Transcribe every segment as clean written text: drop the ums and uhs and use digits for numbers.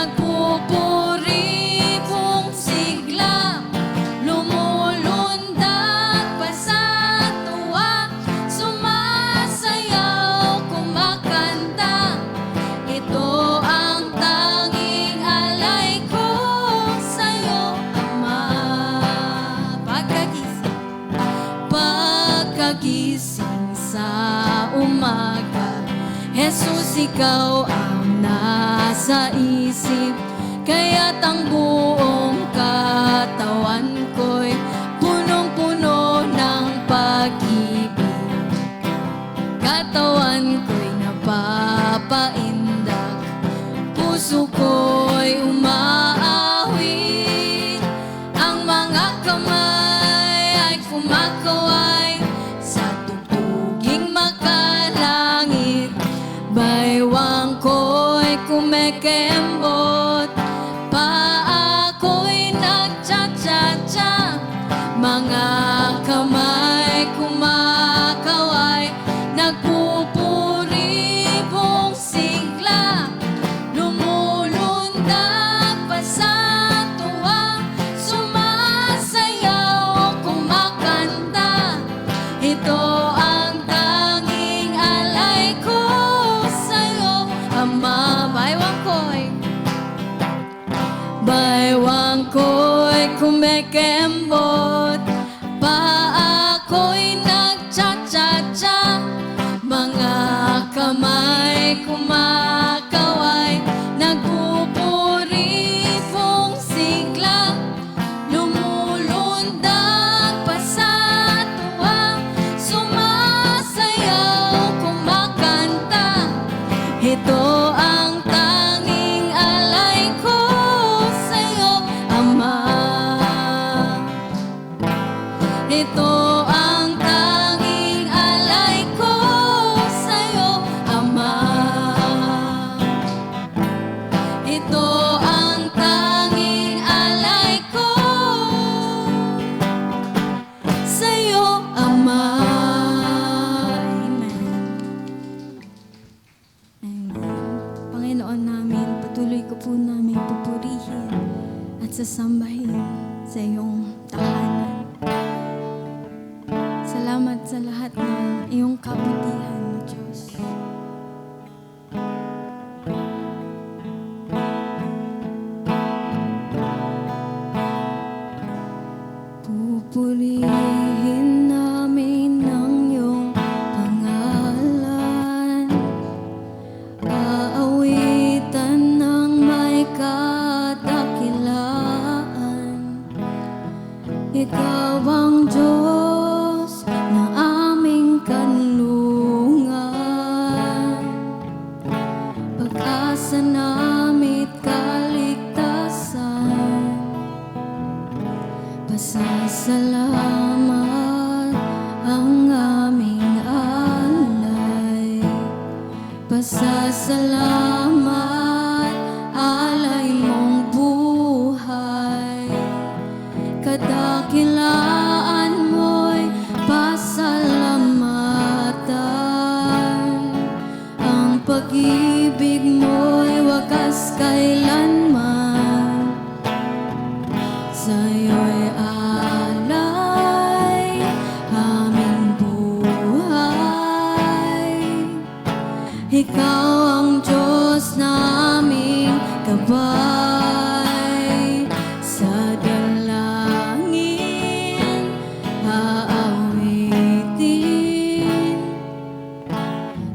nagpupuribong sigla, lumulundag pa sa tuwa, sumasayaw, kumakanta. Ito ang tanging alay ko sa'yo, Ama. Pagkagising sa umaga, Jesus, ikaw ang nasa isip, kaya't ang buong katawan ko'y punong-puno ng pag-ibig. Katawan ko'y napapaindak, puso ko'y umaawit, ang mga kamay ay kumakaway sa tugtuging makalangit. Baywang ko'y kumekembot, paa ko'y nagcha-cha-cha, mga kamay kumakaway, nagpupuribong sigla, lumulundag pa sa tuwa, sumasayaw, kumakanta. Ito ang tanging alay ko sa'yo, Ama. Baywang ko'y kumekembot, paa ko'y nagcha-cha-cha, mga kamay kumakaway, nagpupuribong sigla, lumulundag pa sa tuwa, sumasayaw, kumakanta. Ito ang tanging alay ko sa'yo, Ama. Ito ang tanging alay ko sa'yo, Ama. Ito ang tanging alay ko sa'yo, Ama. Amen. Panginoon namin, patuloy ko po namin pupurihin at sasambahin sa iyong tahanan. Salamat sa lahat ng iyong kabutihan mo, Diyos. Pupurihin namin ang iyong pangalan, aawitan ng may kadakilaan. Ikaw ang Diyos na aming kanlungan, pag-asa namit kaligtasan. Pasasalamat ang aming alay, pasasalamat alay mong buhay. Kadakilaan mo'y pasalamatan, ang pag-ibig mo'y wakas kailanman. Sa'yo'y alay aming buhay, ikaw ang Diyos naming gabay. Sa dalangin aawitin,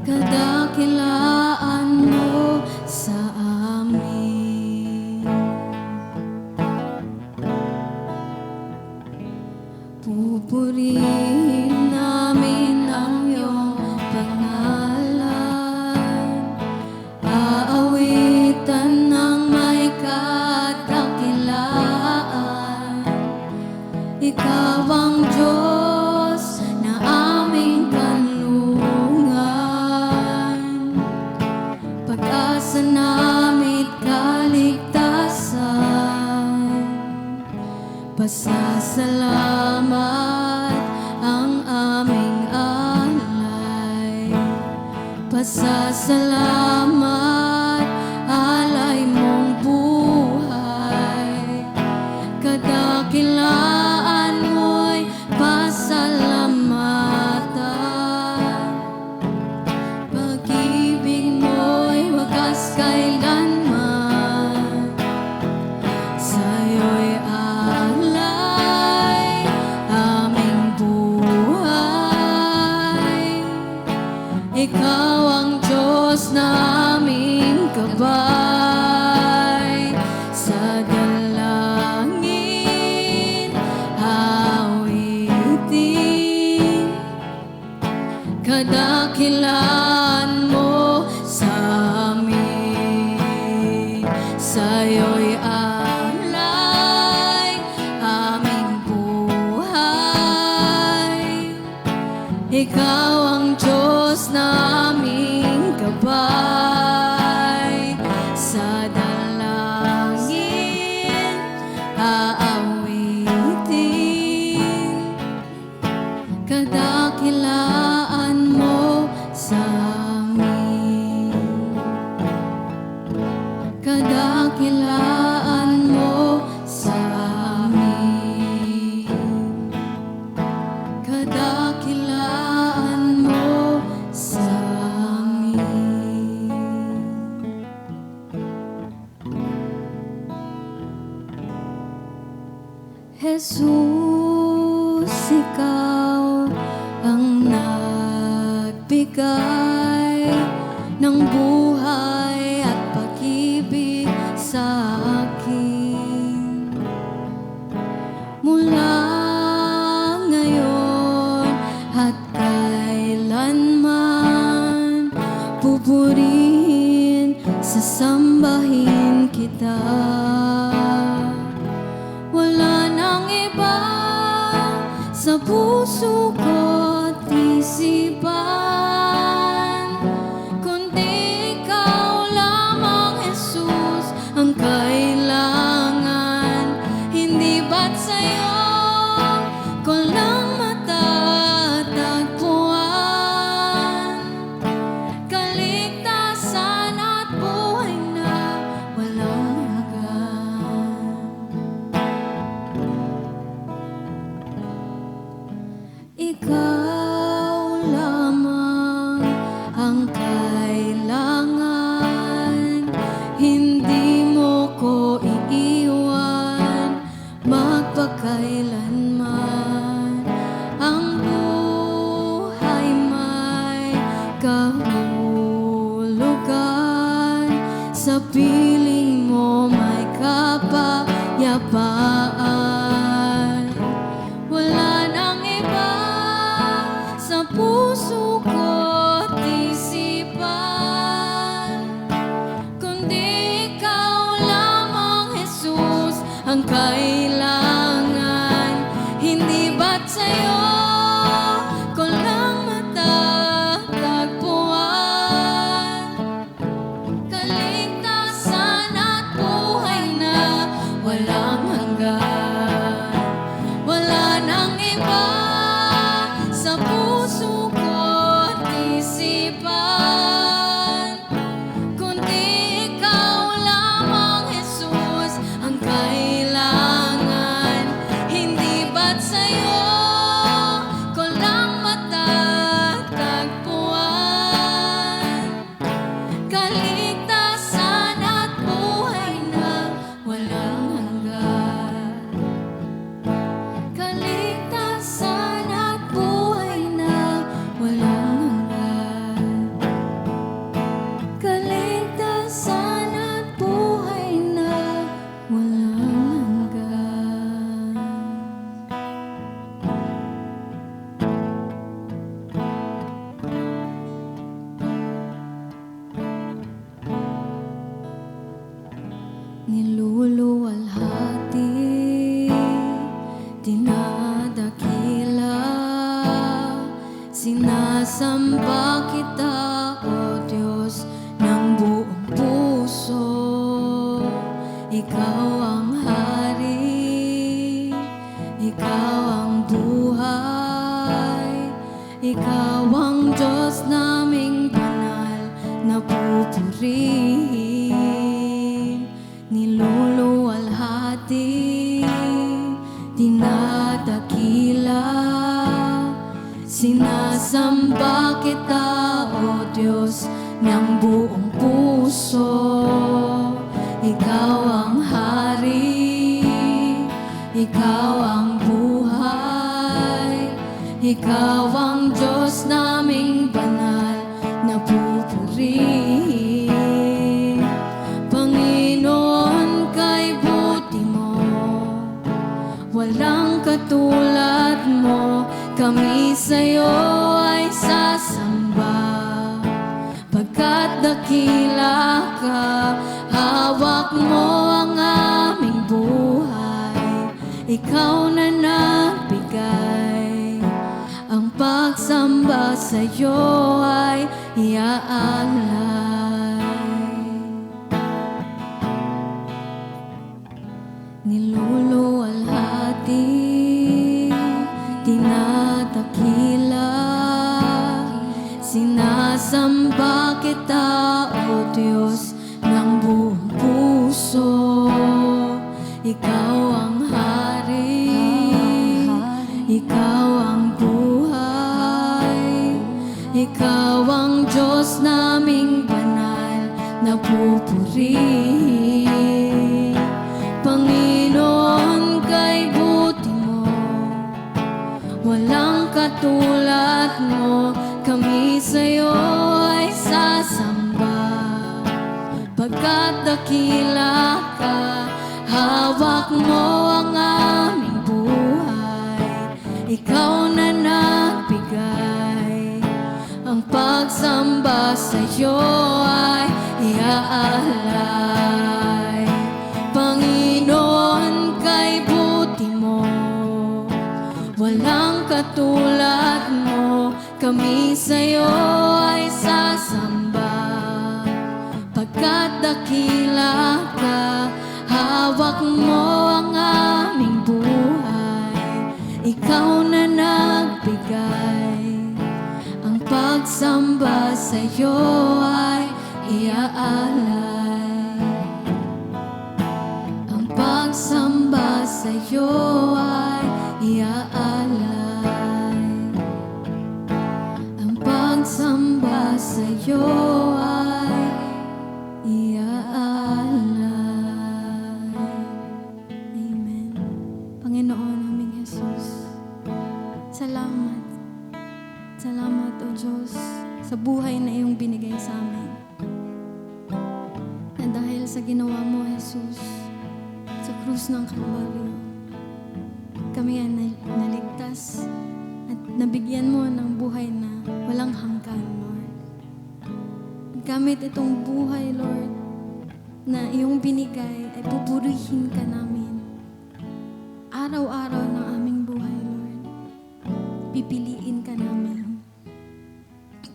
kadakilaan mo sa amin. Pupurihin namin ang iyong pangalan, aawitan ng may kadakilaan. Ikaw ang Diyos na aming kanlungan, pag-asa namit kaligtasan. Pasasalamat ang aming alay, pasasalamat alay mong buhay. sa'yo'y alay aming buhay. Ikaw ang Diyos naming gabay. Sa dalangin aawitin, kadakilaan mo sa amin. Kadakilaan mo sa amin. Kadakilaan mo sa amin. Jesus, ikaw ang nagbigay ng buhay at pag-ibig sa akin. Mula ngayon at kailanman, pupurihin, sasambahin kita. Wala nang iba sa puso ko't isipan, kundi ikaw lamang, Jesus, ang kailangan. Hindi ba't sa'yo ko lang matatagpuan kaligtasan at buhay na walang hanggan. Ikaw lamang ang kailangan. Hindi mo ko iiwan magpakailanman. Ang buhay may kahulugan, sa piling mo may kapayapaan. Wala nang iba sa puso ko't isipan, kundi ikaw lamang, Jesus, ang kailangan. Hindi ba't sa'yo ko lang matatagpuan kaligtasan at buhay na walang hanggan. Wala nang iba sa puso ko't isipan, kundi ikaw lamang, Jesus, ang kailangan. Hindi ba't sa'yo ko lang matatagpuan kaligtasan at buhay na walang hanggan. Kaligtasan at buhay na walang hanggan. Kaligtasan at buhay na walang hanggan. Niluluwalhati, dinadakila, sinasamba kita, O Diyos, ng buong puso. Ikaw ang hari, ikaw ang buhay, ikaw ang Diyos naming banal na pupurihin. Niluluwalhati, dinadakila, sinasamba kita, O Diyos, ng buong puso. Ikaw ang hari, ikaw ang buhay, ikaw ang Diyos naming banal na pupurihin. Panginoon, kay buti mo, walang katulad mo. Kami sa'yo ay sasamba, pagkat dakila ka. Hawak mo sa'yo ay iaalay. Niluluwalhati, tinatakila, sinasamba kita, O Diyos ng buong puso. Ikaw ang hari, ikaw ang buhay, ikaw ang Diyos naming banal na pupurihin. Panginoon, kay buti mo, walang katulad mo, kami sa'yo ay sasamba. Pagkat dakila ka, hawak mo ang aming buhay, ikaw na nagbigay. Ang pagsamba sa'yo ay iaalay. Panginoon, kay buti mo, walang katulad mo, kami sa'yo ay sasamba. Pagkat dakila ka, hawak mo ang aming buhay, ikaw na nagbigay. Ang pagsamba sa'yo ay iaalay. Ang pagsamba sa'yo ay iaalay. Ang pagsamba sa'yo ay iaalay. Amen. Panginoon naming Jesus, salamat. Salamat, O Diyos, sa buhay na iyong binigay sa amin. Na dahil sa ginawa mo, Jesus, sa krus ng Kalbaryo, kami ay naligtas at nabigyan mo ng buhay na walang hanggan, Lord. Gamit itong buhay, Lord, na iyong binigay, ay pupurihin ka namin. Araw-araw ng aming buhay, Lord, pipiliin ka namin.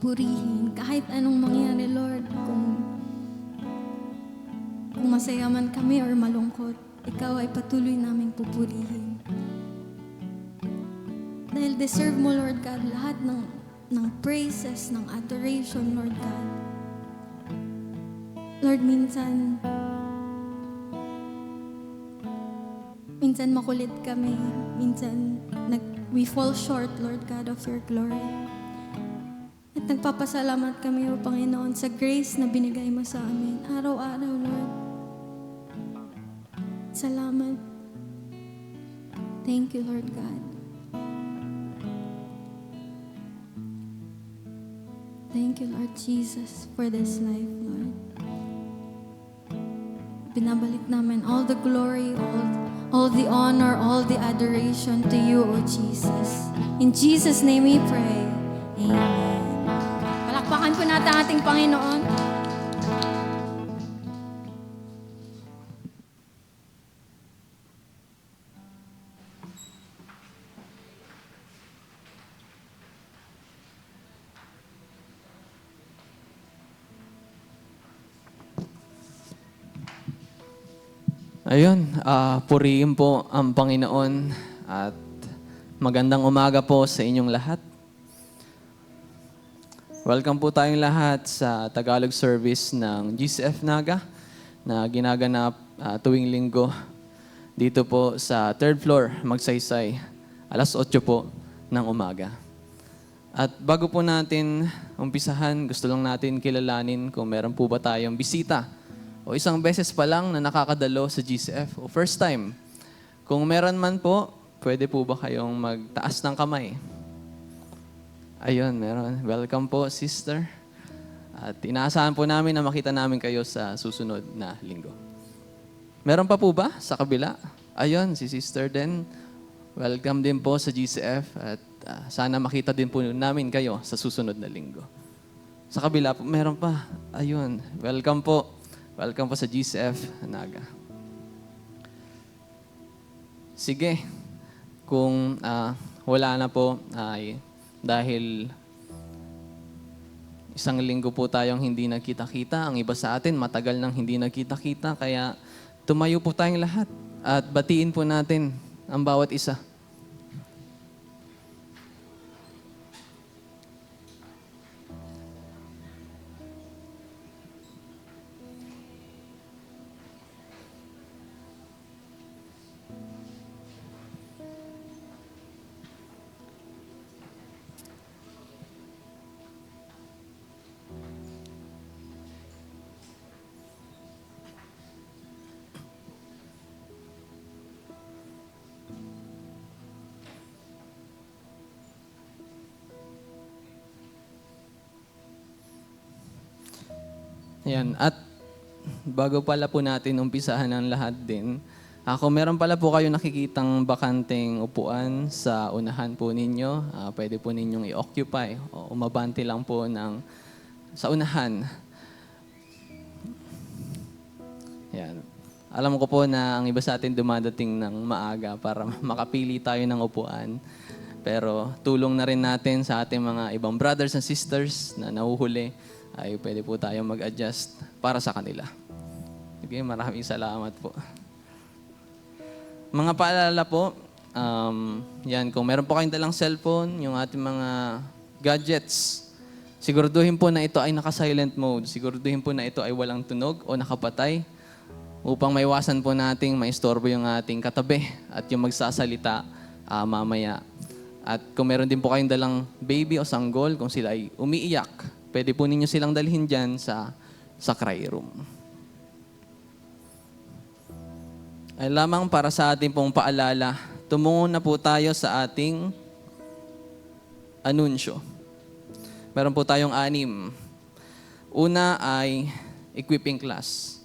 Purihin kahit anong mangyari, Lord. Kung masaya man kami or malungkot, ikaw ay patuloy naming pupurihin. Dahil deserve mo, Lord God, lahat ng praises, ng adoration, Lord God. Lord, minsan makulit kami, minsan we fall short, Lord God, of your glory. At nagpapasalamat kami, O Panginoon, sa grace na binigay mo sa amin araw-araw, Lord. Salamat. Thank you, Lord God. Thank you, Lord Jesus, for this life, Lord. Binabalik namin all the glory, all the honor, all the adoration to you, O Jesus. In Jesus' name we pray. Amen. Palakpakan po natin ang ating Panginoon. Ayun, purihin po ang Panginoon at magandang umaga po sa inyong lahat. Welcome po tayong lahat sa Tagalog service ng GCF Naga na ginaganap tuwing linggo dito po sa 3rd floor, Magsaysay, alas 8 po ng umaga. At bago po natin umpisahan, gusto lang natin kilalanin kung meron po ba tayong bisita o isang beses pa lang na nakakadalo sa GCF o first time. Kung meron man po, pwede po ba kayong magtaas ng kamay? Ayun, meron. Welcome po, sister. At inaasahan po namin na makita namin kayo sa susunod na linggo. Meron pa po ba sa kabila? Ayun, si sister din. Welcome din po sa GCF at sana makita din po namin kayo sa susunod na linggo. Sa kabila po, meron pa. Ayun, welcome po. Welcome po sa GCF Naga. Sige, kung wala na po, ay dahil Isang linggo po tayong hindi nagkita-kita. Ang iba sa atin, matagal nang hindi nagkita-kita. Kaya tumayo po tayong lahat at batiin po natin ang bawat isa. Ayan. At bago pala po natin umpisahan ang lahat din, kung meron pala po kayo nakikitang bakanteng upuan sa unahan po ninyo, pwede po ninyong i-occupy o umabante lang po sa unahan. Ayan. Alam ko po na ang iba sa atin dumadating ng maaga para makapili tayo ng upuan. Pero tulong na rin natin sa ating mga ibang brothers and sisters na nahuhuli, ay pwede po tayong mag-adjust para sa kanila. Okay, maraming salamat po. Mga paalala po, yan, kung meron po kayong dalang cellphone, yung ating mga gadgets, siguraduhin po na ito ay naka-silent mode. Siguraduhin po na ito ay walang tunog o nakapatay upang maiwasan po nating maistorbo yung ating katabi at yung magsasalita mamaya. At kung meron din po kayong dalang baby o sanggol, kung sila ay umiiyak, pwede po ninyo silang dalhin dyan sa cry room. Ay lamang para sa ating pong paalala, tumungo na po tayo sa ating anunsyo. Meron po tayong 6. Una ay equipping class.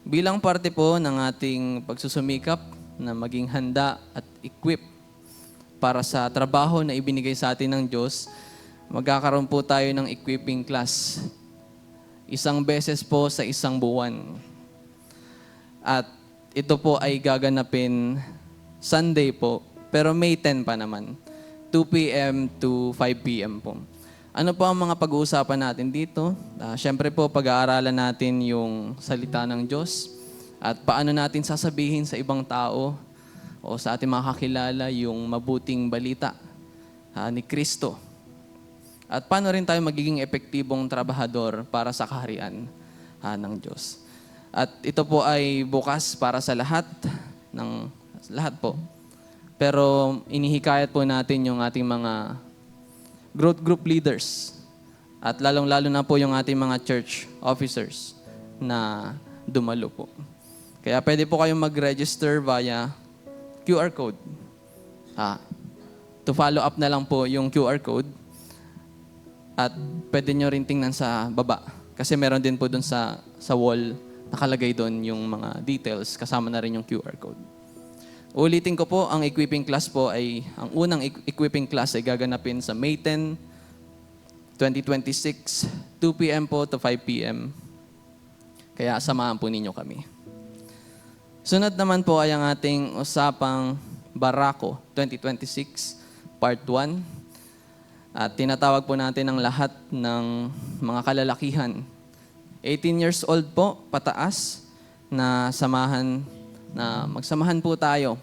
Bilang parte po ng ating pagsusumikap na maging handa at equip para sa trabaho na ibinigay sa atin ng Diyos, magkakaroon po tayo ng equipping class. 1 beses po sa 1 buwan. At ito po ay gaganapin Sunday po, pero May 10 pa naman. 2 p.m. to 5 p.m. po. Ano po ang mga pag-uusapan natin dito? Siyempre po, pag-aaralan natin yung salita ng Diyos at paano natin sasabihin sa ibang tao o sa ating mga kakilala yung mabuting balita ni Kristo. At paano rin tayo magiging epektibong trabahador para sa kaharian ng Diyos. At ito po ay bukas para sa lahat po. Pero inihikayat po natin yung ating mga growth group leaders at lalong-lalo na po yung ating mga church officers na dumalo po. Kaya pwede po kayong mag-register via QR code. To follow up na lang po yung QR code. At pwede nyo rin tingnan sa baba. Kasi meron din po dun sa wall, nakalagay doon yung mga details, kasama na rin yung QR code. Ulitin ko po, ang equipping class po ay, ang unang equipping class ay gaganapin sa May 10, 2026, 2 p.m. po to 5 p.m. Kaya samahan po ninyo kami. Sunod naman po ay ang ating usapang Barako 2026, Part 1. At tinatawag po natin ang lahat ng mga kalalakihan. 18 years old po, pataas, na magsamahan po tayo.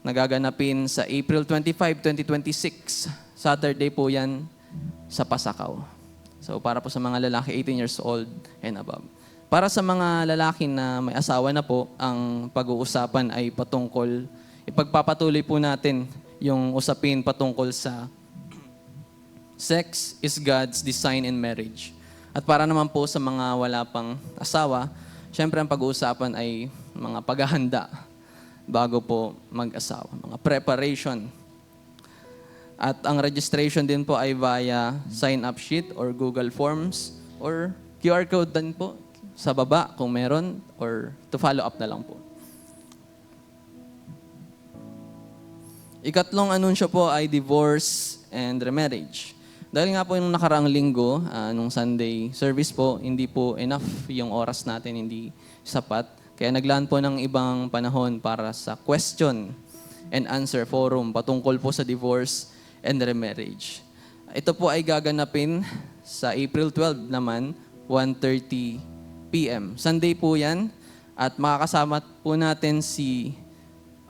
Nagaganapin sa April 25, 2026. Saturday po yan sa Pasakaw. So para po sa mga lalaki, 18 years old and above. Para sa mga lalaki na may asawa na po, ang pag-uusapan ay patungkol, ipagpapatuloy po natin yung usapin patungkol sa sex is God's design in marriage. At para naman po sa mga wala pang asawa, syempre ang pag-uusapan ay mga paghahanda bago po mag-asawa, mga preparation. At ang registration din po ay via sign-up sheet or Google Forms or QR code din po sa baba kung meron or to follow up na lang po. Ikatlong anunsyo po ay divorce and remarriage. Dahil nga po yung nakaraang linggo, nung Sunday service po, hindi po enough yung oras natin, hindi sapat. Kaya naglaan po ng ibang panahon para sa question and answer forum patungkol po sa divorce and remarriage. Ito po ay gaganapin Sa April 12 naman, 1:30 p.m. Sunday po yan. At makakasama po natin si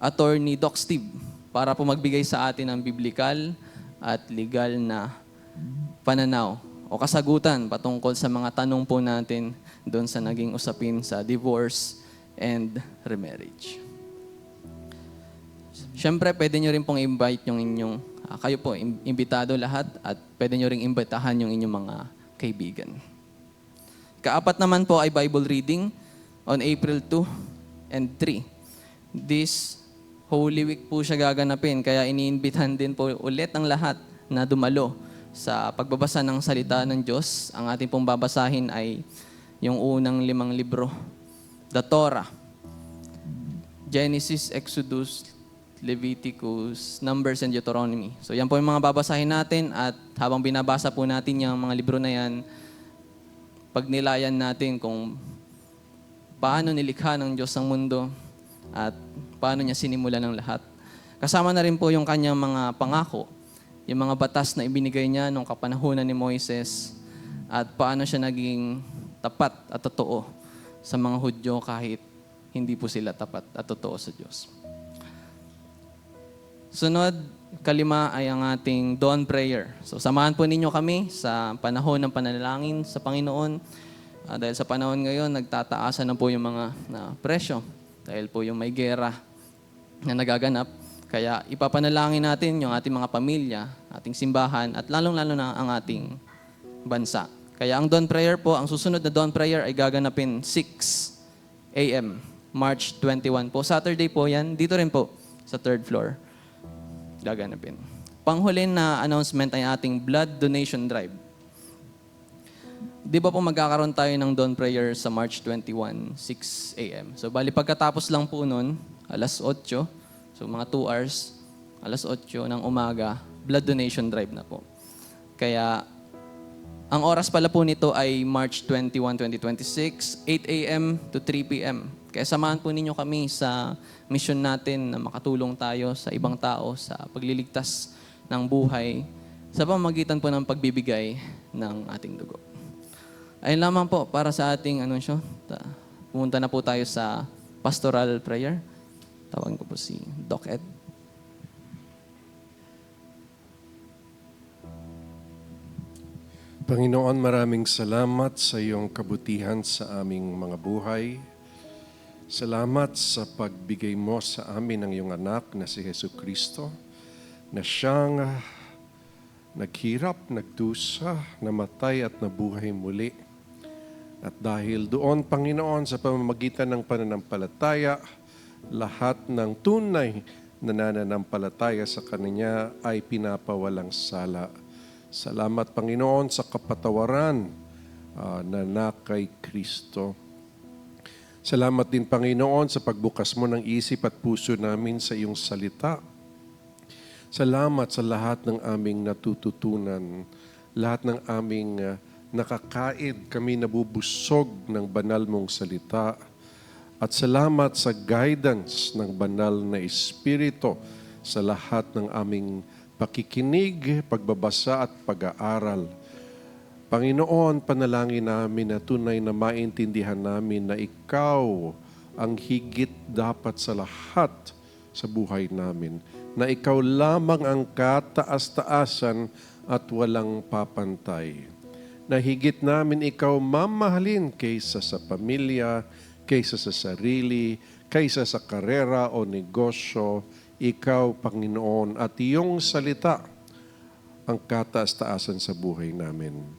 Attorney Doc Steve para po magbigay sa atin ng biblikal at legal na pananaw o kasagutan patungkol sa mga tanong po natin doon sa naging usapin sa divorce and remarriage. Siyempre, pwede nyo rin pong invite yung inyong, kayo po, imbitado lahat at pwede nyo rin imbitahan yung inyong mga kaibigan. Kaapat naman po ay Bible reading on April 2 and 3. This Holy Week po siya gaganapin, kaya iniimbitahan din po ulit ang lahat na dumalo sa pagbabasa ng salita ng Diyos. Ang ating pong babasahin ay yung unang 5 libro, the Torah, Genesis, Exodus, Leviticus, Numbers, and Deuteronomy. So yan po yung mga babasahin natin at habang binabasa po natin yung mga libro na yan, pagnilayan natin kung paano nilikha ng Diyos ang mundo at paano niya sinimulan ng lahat. Kasama na rin po yung kanyang mga pangako, yung mga batas na ibinigay niya nung kapanahunan ni Moises at paano siya naging tapat at totoo sa mga Hudyo kahit hindi po sila tapat at totoo sa Diyos. Sunod, kalima ay ang ating dawn prayer. So samahan po ninyo kami sa panahon ng panalangin sa Panginoon. Dahil sa panahon ngayon, nagtataasan na po yung mga presyo. Dahil po yung may gera na nagaganap. Kaya ipapanalangin natin yung ating mga pamilya, ating simbahan, at lalong-lalo na ang ating bansa. Kaya ang dawn prayer po, ang susunod na dawn prayer ay gaganapin 6 a.m. March 21 po. Saturday po yan. Dito rin po sa 3rd floor. Gaganapin. Panghulin na announcement ay ating blood donation drive. Di ba po magkakaroon tayo ng dawn prayer sa March 21, 6 a.m. So bali pagkatapos lang po nun, alas 8, so mga 2 hours, alas 8 ng umaga, blood donation drive na po. Kaya ang oras pala po nito ay March 21, 2026, 8 a.m. to 3 p.m. Kaya samahan po ninyo kami sa mission natin na makatulong tayo sa ibang tao sa pagliligtas ng buhay sa pamamagitan po ng pagbibigay ng ating dugo. Ayun lamang po para sa ating anunsyo. Pumunta na po tayo sa pastoral prayer. Tawagin ko po si Doc Ed. Panginoon, maraming salamat sa iyong kabutihan sa aming mga buhay. Salamat sa pagbigay mo sa amin ng iyong anak na si Jesucristo, na siyang naghirap, nagdusa, namatay at nabuhay muli. At dahil doon, Panginoon, sa pamamagitan ng pananampalataya, lahat ng tunay na nananampalataya sa Kanya ay pinapawalang sala. Salamat, Panginoon, sa kapatawaran na kay Kristo. Salamat din, Panginoon, sa pagbukas mo ng isip at puso namin sa iyong salita. Salamat sa lahat ng aming natututunan, lahat ng aming nakakain, kami nabubusog ng banal mong salita. At salamat sa guidance ng banal na Espiritu sa lahat ng aming pakikinig, pagbabasa at pag-aaral. Panginoon, panalangin namin na tunay na maintindihan namin na Ikaw ang higit dapat sa lahat sa buhay namin. Na Ikaw lamang ang kataas-taasan at walang papantay. Na higit namin Ikaw mamahalin kaysa sa pamilya, kaysa sa sarili, kaysa sa karera o negosyo. Ikaw, Panginoon, at iyong salita ang kataas-taasan sa buhay namin.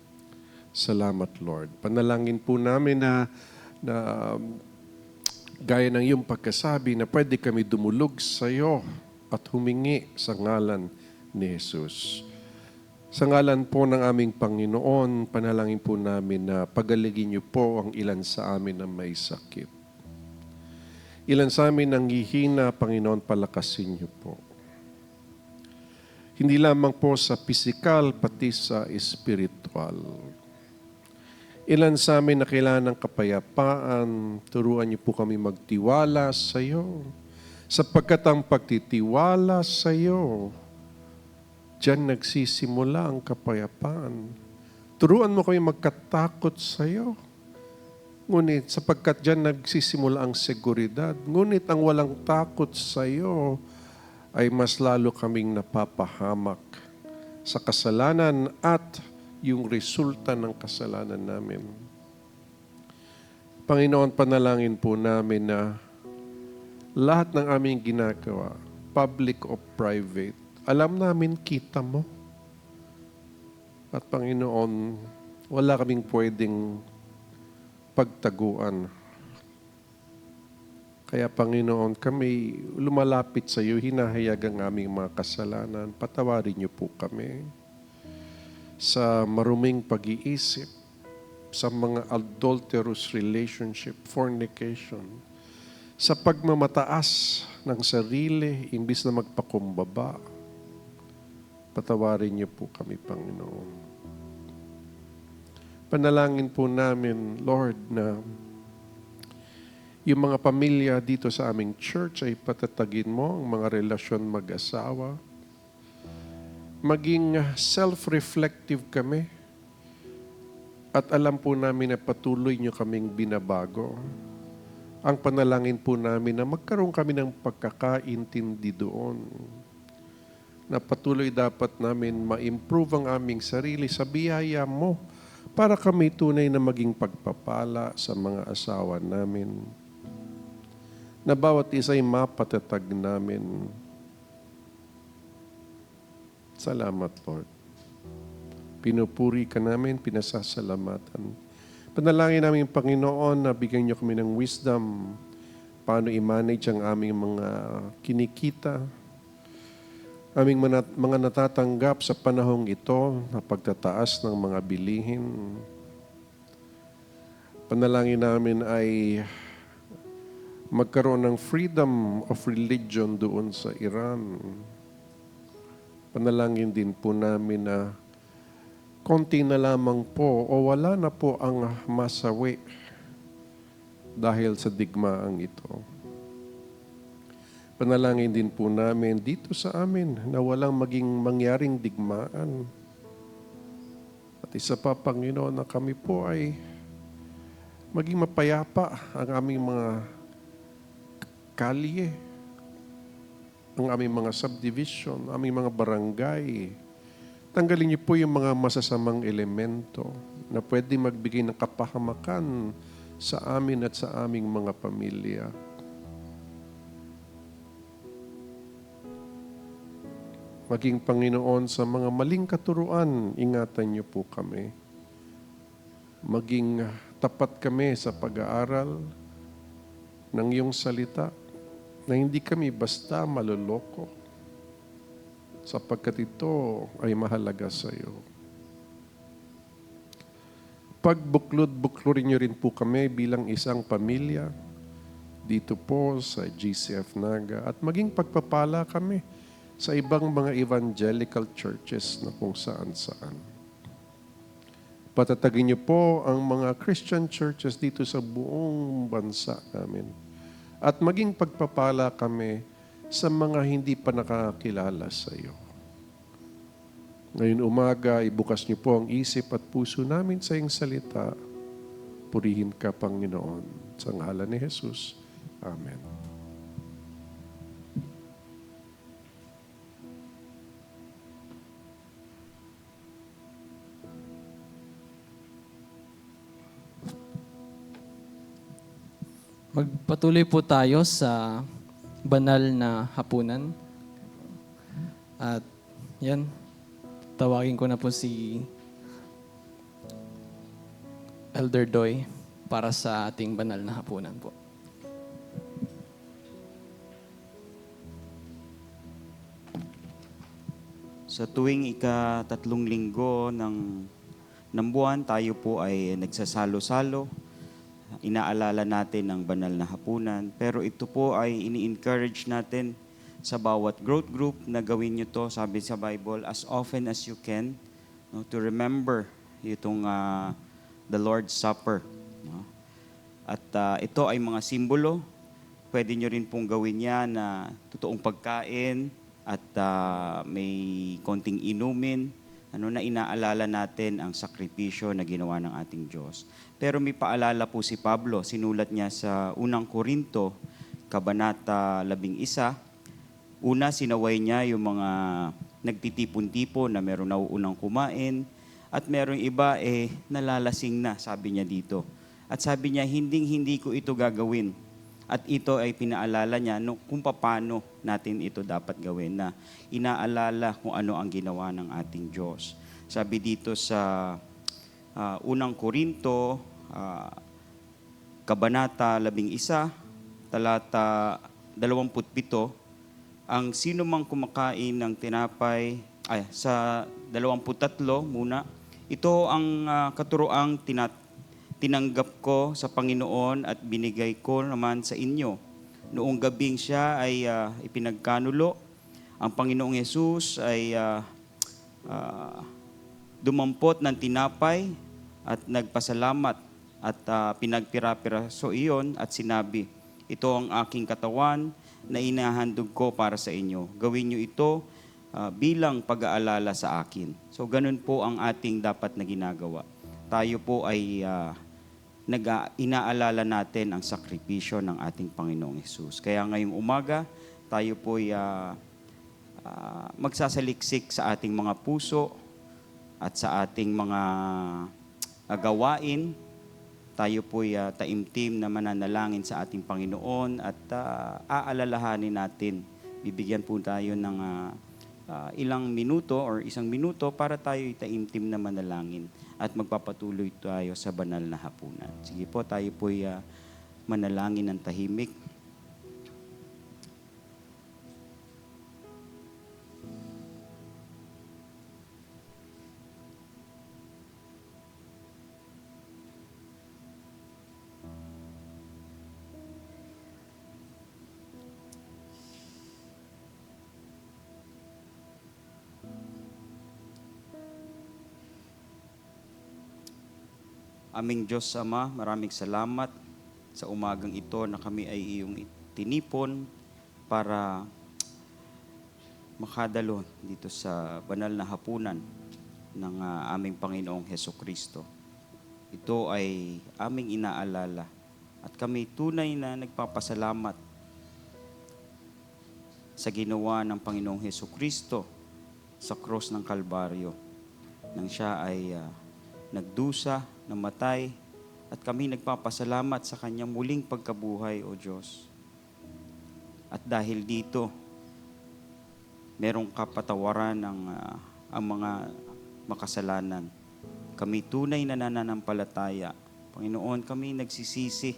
Salamat, Lord. Panalangin po namin na gaya ng iyong pagkasabi na pwede kami dumulog sa iyo at humingi sa ngalan ni Jesus. Sa ngalan po ng aming Panginoon, panalangin po namin na pagaligin niyo po ang ilan sa amin na may sakit. Ilan sa amin ang hihina, Panginoon, palakasin niyo po. Hindi lamang po sa pisikal, pati sa espiritual. Ilan sa amin na kailangan ng kapayapaan, turuan niyo po kami magtiwala sa iyo. Sapagkat ang pagtitiwala sa iyo, diyan nagsisimula ang kapayapaan. Turuan mo kami magkatakot sa iyo. Ngunit sapagkat dyan nagsisimula ang seguridad, ngunit ang walang takot sa iyo ay mas lalo kaming napapahamak sa kasalanan at yung resulta ng kasalanan namin. Panginoon, panalangin po namin na lahat ng aming ginagawa, public o private, alam namin kita mo. At Panginoon, wala kaming pwedeng pagtaguan. Kaya Panginoon, kami lumalapit sa iyo, hinahayag ang aming mga kasalanan. Patawarin niyo po kami sa maruming pag-iisip, sa mga adulterous relationship, fornication, sa pagmamataas ng sarili, imbis na magpakumbaba. Patawarin niyo po kami, Panginoon. Panalangin po namin, Lord, na yung mga pamilya dito sa aming church ay patatagin mo ang mga relasyon mag-asawa. Maging self-reflective kami at alam po namin na patuloy nyo kaming binabago. Ang panalangin po namin na magkaroon kami ng pagkakaintindi doon na patuloy dapat namin ma-improve ang aming sarili sa biyaya mo para kami tunay na maging pagpapala sa mga asawa namin. Na bawat isa'y mapatatag namin. Salamat, Lord. Pinupuri ka namin, pinasasalamatan. Panalangin namin, Panginoon, na bigyan niyo kami ng wisdom paano i-manage ang aming mga kinikita, aming mga natatanggap sa panahong ito na pagtataas ng mga bilihin. Panalangin namin ay magkaroon ng freedom of religion doon sa Iran. Panalangin din po namin na konti na lamang po o wala na po ang masawi dahil sa digmaang ito. Panalangin din po namin dito sa amin na walang maging mangyaring digmaan. At isa pa, Panginoon, na kami po ay maging mapayapa ang aming mga kalye, ang aming mga subdivision, aming mga barangay. Tanggalin niyo po yung mga masasamang elemento na pwede magbigay ng kapahamakan sa amin at sa aming mga pamilya. Maging Panginoon sa mga maling katuruan, ingatan niyo po kami. Maging tapat kami sa pag-aaral ng iyong salita na hindi kami basta maloloko sapagkat ito ay mahalaga sa iyo. Pagbuklod-buklurin niyo rin po kami bilang isang pamilya dito po sa GCF Naga at maging pagpapala kami sa ibang mga evangelical churches na kung saan-saan. Patatagin niyo po ang mga Christian churches dito sa buong bansa namin. At maging pagpapala kami sa mga hindi pa nakakilala sa iyo. Ngayon umaga, ibukas niyo po ang isip at puso namin sa iyong salita. Purihin ka, Panginoon. Sa ngalan ni Jesus. Amen. Magpatuloy po tayo sa banal na hapunan. At yan, tawagin ko na po si Elder Doy para sa ating banal na hapunan po. Sa tuwing ika-3 linggo ng buwan, tayo po ay nagsasalo-salo. Inaalala natin ang banal na hapunan. Pero ito po ay ini-encourage natin sa bawat growth group na gawin nyo to, sabi sa Bible, as often as you can, no, to remember itong the Lord's Supper. No? At ito ay mga simbolo. Pwede nyo rin pong gawin yan na totoong pagkain at may konting inumin. na inaalala natin ang sakripisyo na ginawa ng ating Diyos. Pero may paalala po si Pablo, sinulat niya sa unang Korinto, Kabanata 11. Una, sinaway niya yung mga nagtitipon-tipon na meron nauunang kumain at meron iba nalalasing na, sabi niya dito. At sabi niya, hindi ko ito gagawin. At ito ay pinaalala niya kung paano natin ito dapat gawin, na inaalala kung ano ang ginawa ng ating Diyos. Sabi dito sa unang Korinto, Kabanata 11, talata 27, ang sino mang kumakain ng tinapay, sa 23 muna, ito ang katuroang tinanggap ko sa Panginoon at binigay ko naman sa inyo. Noong gabing siya ay ipinagkanulo, ang Panginoong Yesus ay dumampot ng tinapay at nagpasalamat at pinagpira-piraso iyon at sinabi, ito ang aking katawan na inahandog ko para sa inyo. Gawin niyo ito bilang pag-aalala sa akin. So ganun po ang ating dapat na ginagawa. Tayo po ay inaalala natin ang sakripisyo ng ating Panginoong Hesus. Kaya ngayong umaga, tayo po ay magsasaliksik sa ating mga puso at sa ating mga gawain. Tayo po ay taimtim na mananalangin sa ating Panginoon at aalalahanin natin. Bibigyan po tayo ng ilang minuto or isang minuto para tayo taimtim na manalangin at magpapatuloy tayo sa banal na hapunan. Sige po, tayo po ay manalangin ng tahimik. Aming Diyos Ama, maraming salamat sa umagang ito na kami ay iyong tinipon para makadalo dito sa banal na hapunan ng aming Panginoong Hesukristo. Ito ay aming inaalala at kami tunay na nagpapasalamat sa ginawa ng Panginoong Hesukristo sa krus ng Kalbaryo nang siya ay nagdusa, namatay, at kami nagpapasalamat sa kanyang muling pagkabuhay, O Diyos. At dahil dito, merong kapatawaran ang mga makasalanan. Kami tunay na nananampalataya. Panginoon, kami nagsisisi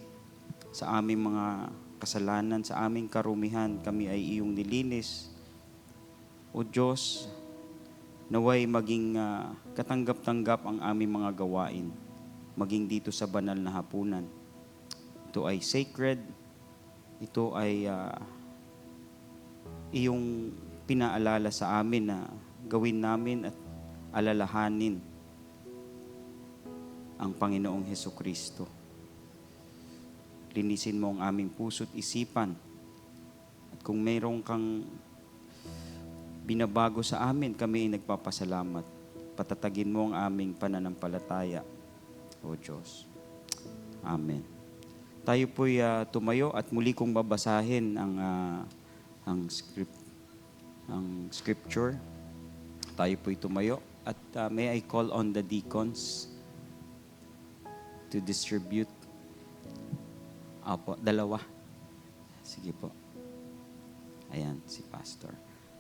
sa aming mga kasalanan, sa aming karumihan. Kami ay iyong nilinis. O Diyos, naway maging katanggap-tanggap ang aming mga gawain, maging dito sa banal na hapunan. Ito ay sacred, ito ay iyong pinaalala sa amin na gawin namin at alalahanin ang Panginoong Hesukristo. Linisin mo ang aming puso't isipan. At kung mayroong kang binabago sa amin, kami ay nagpapasalamat. Patatagin mo ang aming pananampalataya, O Diyos. Amen. Tayo po'y tumayo at muli kong babasahin ang scripture. Tayo po'y tumayo at may I call on the deacons to distribute. Apo, dalawa. Sige po. Ayan, si Pastor.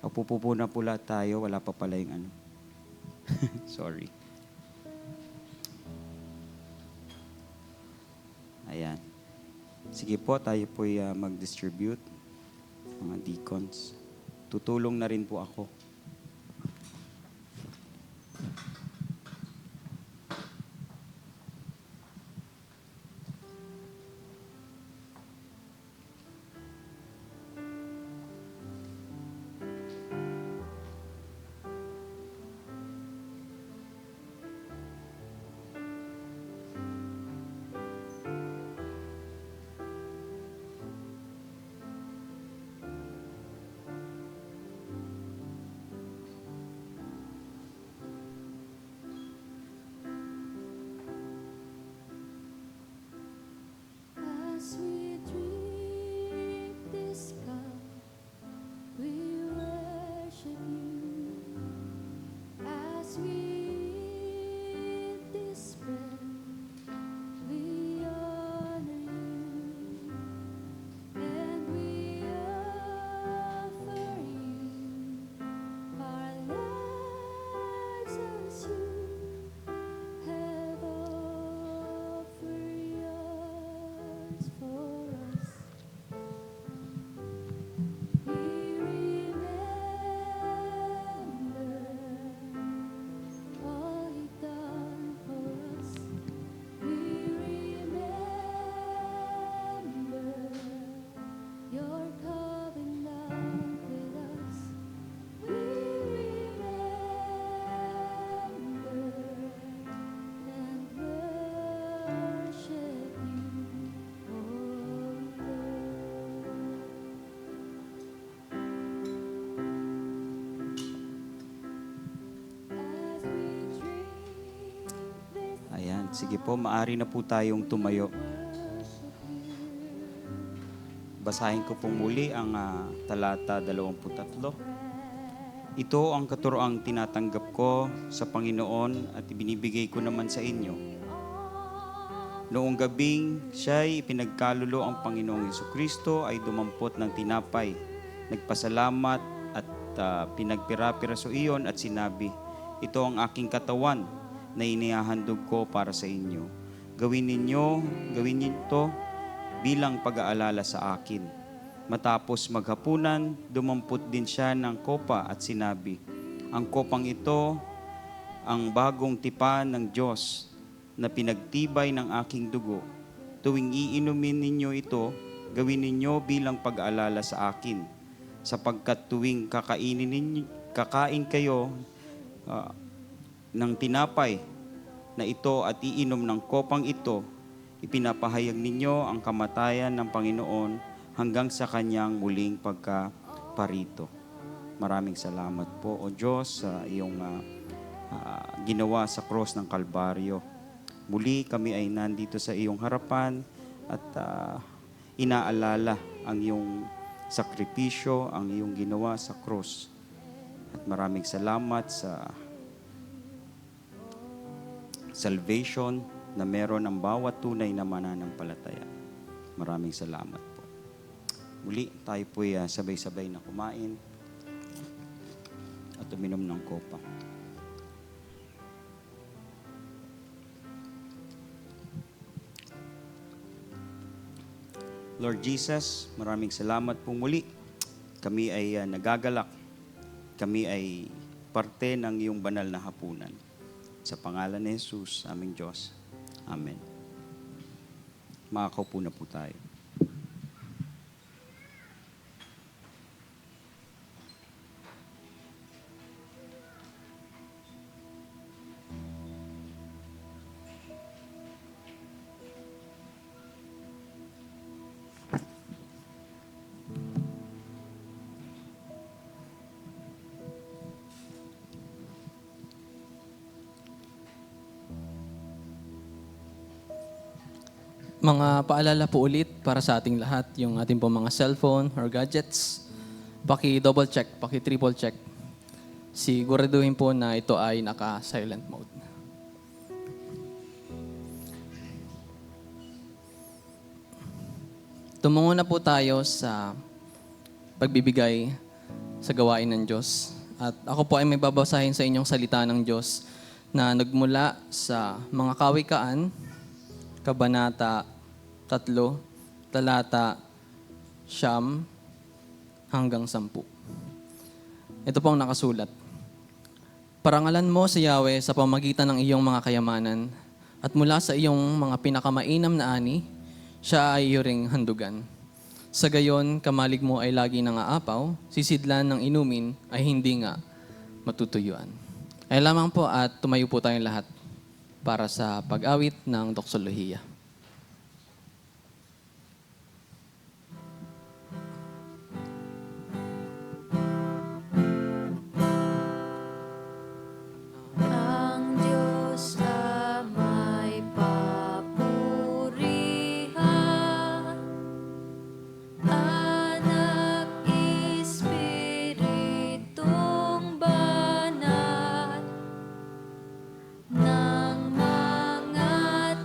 Pupupo na pula tayo, wala pa pala yung ano. Sorry. Ayan. Sige po, tayo po'y mag-distribute, mga deacons. Tutulong na rin po ako. Sige po, maari na po tayong tumayo. Basahin ko po muli ang talata 23. Ito ang katuroang tinatanggap ko sa Panginoon at ibinibigay ko naman sa inyo. Noong gabing siya'y ipinagkalulo ang Panginoong Hesukristo ay dumampot ng tinapay, nagpasalamat at pinagpira-piraso iyon at sinabi, ito ang aking katawan na inihahandog ko para sa inyo. Gawin niyo ito bilang pag-aalala sa akin. Matapos maghapunan, dumampot din siya ng kopa at sinabi, ang kopang ito ang bagong tipan ng Diyos na pinagtibay ng aking dugo. Tuwing iinumin ninyo ito, gawin ninyo bilang pag-aalala sa akin. Sapagkat tuwing kakain kayo ng tinapay na ito at iinom ng kopang ito, ipinapahayag ninyo ang kamatayan ng Panginoon hanggang sa kanyang muling pagkaparito. Maraming salamat po, O Diyos, sa iyong ginawa sa cross ng Kalbaryo. Muli kami ay nandito sa iyong harapan at inaalala ang iyong sakripisyo, ang iyong ginawa sa cross. At maraming salamat sa salvation na meron ang bawat tunay na mananampalataya. Maraming salamat po. Muli, tayo po'y sabay-sabay na kumain at uminom ng kopa. Lord Jesus, maraming salamat po muli. Kami ay nagagalak. Kami ay parte ng iyong banal na hapunan. Sa pangalan ni Jesus, aming Diyos. Amen. Makakaupo na po tayo. Mga paalala po ulit para sa ating lahat, yung ating po mga cellphone or gadgets, paki-double check, paki-triple check. Siguraduhin po na ito ay naka-silent mode. Tumungo na po tayo sa pagbibigay sa gawain ng Diyos. At ako po ay may babasahin sa inyong salita ng Diyos na nagmula sa mga Kawikaan, Kabanata 3, talata 9 hanggang 10. Ito po ang nakasulat. Parangalan mo si Yahweh sa pamagitan ng iyong mga kayamanan at mula sa iyong mga pinakamainam na ani, siya ay iyong handugan. Sa gayon, kamalig mo ay lagi nangaapaw, sisidlan ng inumin ay hindi nga matutuyuan. Ay lamang po at tumayo po tayong lahat para sa pag-awit ng doksolohiya. Ang Diyos ama'y papurihan, Anak, Espiritong Banal, ng mga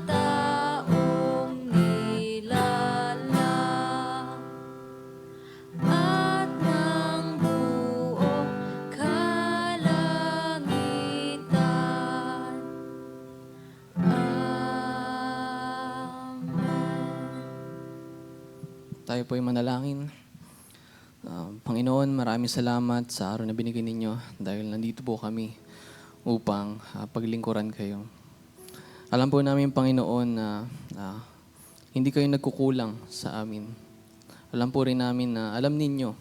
taong nilalang, at ng buong kalangitan. Tayo po ay manalangin. Panginoon, maraming salamat sa araw na binigay ninyo dahil nandito po kami upang paglingkuran kayo. Alam po namin, Panginoon, na hindi kayo nagkukulang sa amin. Alam po rin namin na alam ninyo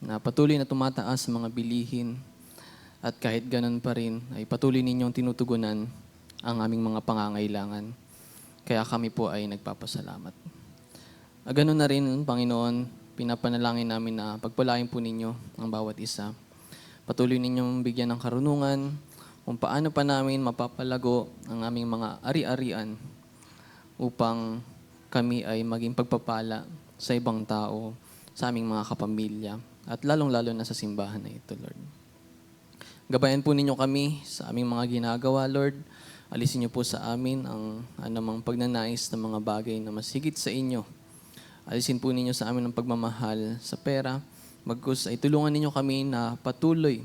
na patuloy na tumataas ang mga bilihin at kahit ganun pa rin ay patuloy ninyong tinutugunan ang aming mga pangangailangan. Kaya kami po ay nagpapasalamat. Ganun na rin, Panginoon, pinapanalangin namin na pagpalain po ninyo ang bawat isa. Patuloy ninyong bigyan ng karunungan, kung paano pa namin mapapalago ang aming mga ari-arian upang kami ay maging pagpapala sa ibang tao, sa aming mga kapamilya, at lalong-lalo na sa simbahan na ito, Lord. Gabayan po ninyo kami sa aming mga ginagawa, Lord. Alisin niyo po sa amin ang anumang pagnanais ng mga bagay na masigit sa inyo. Alisin po ninyo sa amin ang pagmamahal sa pera. Bagkus ay tulungan ninyo kami na patuloy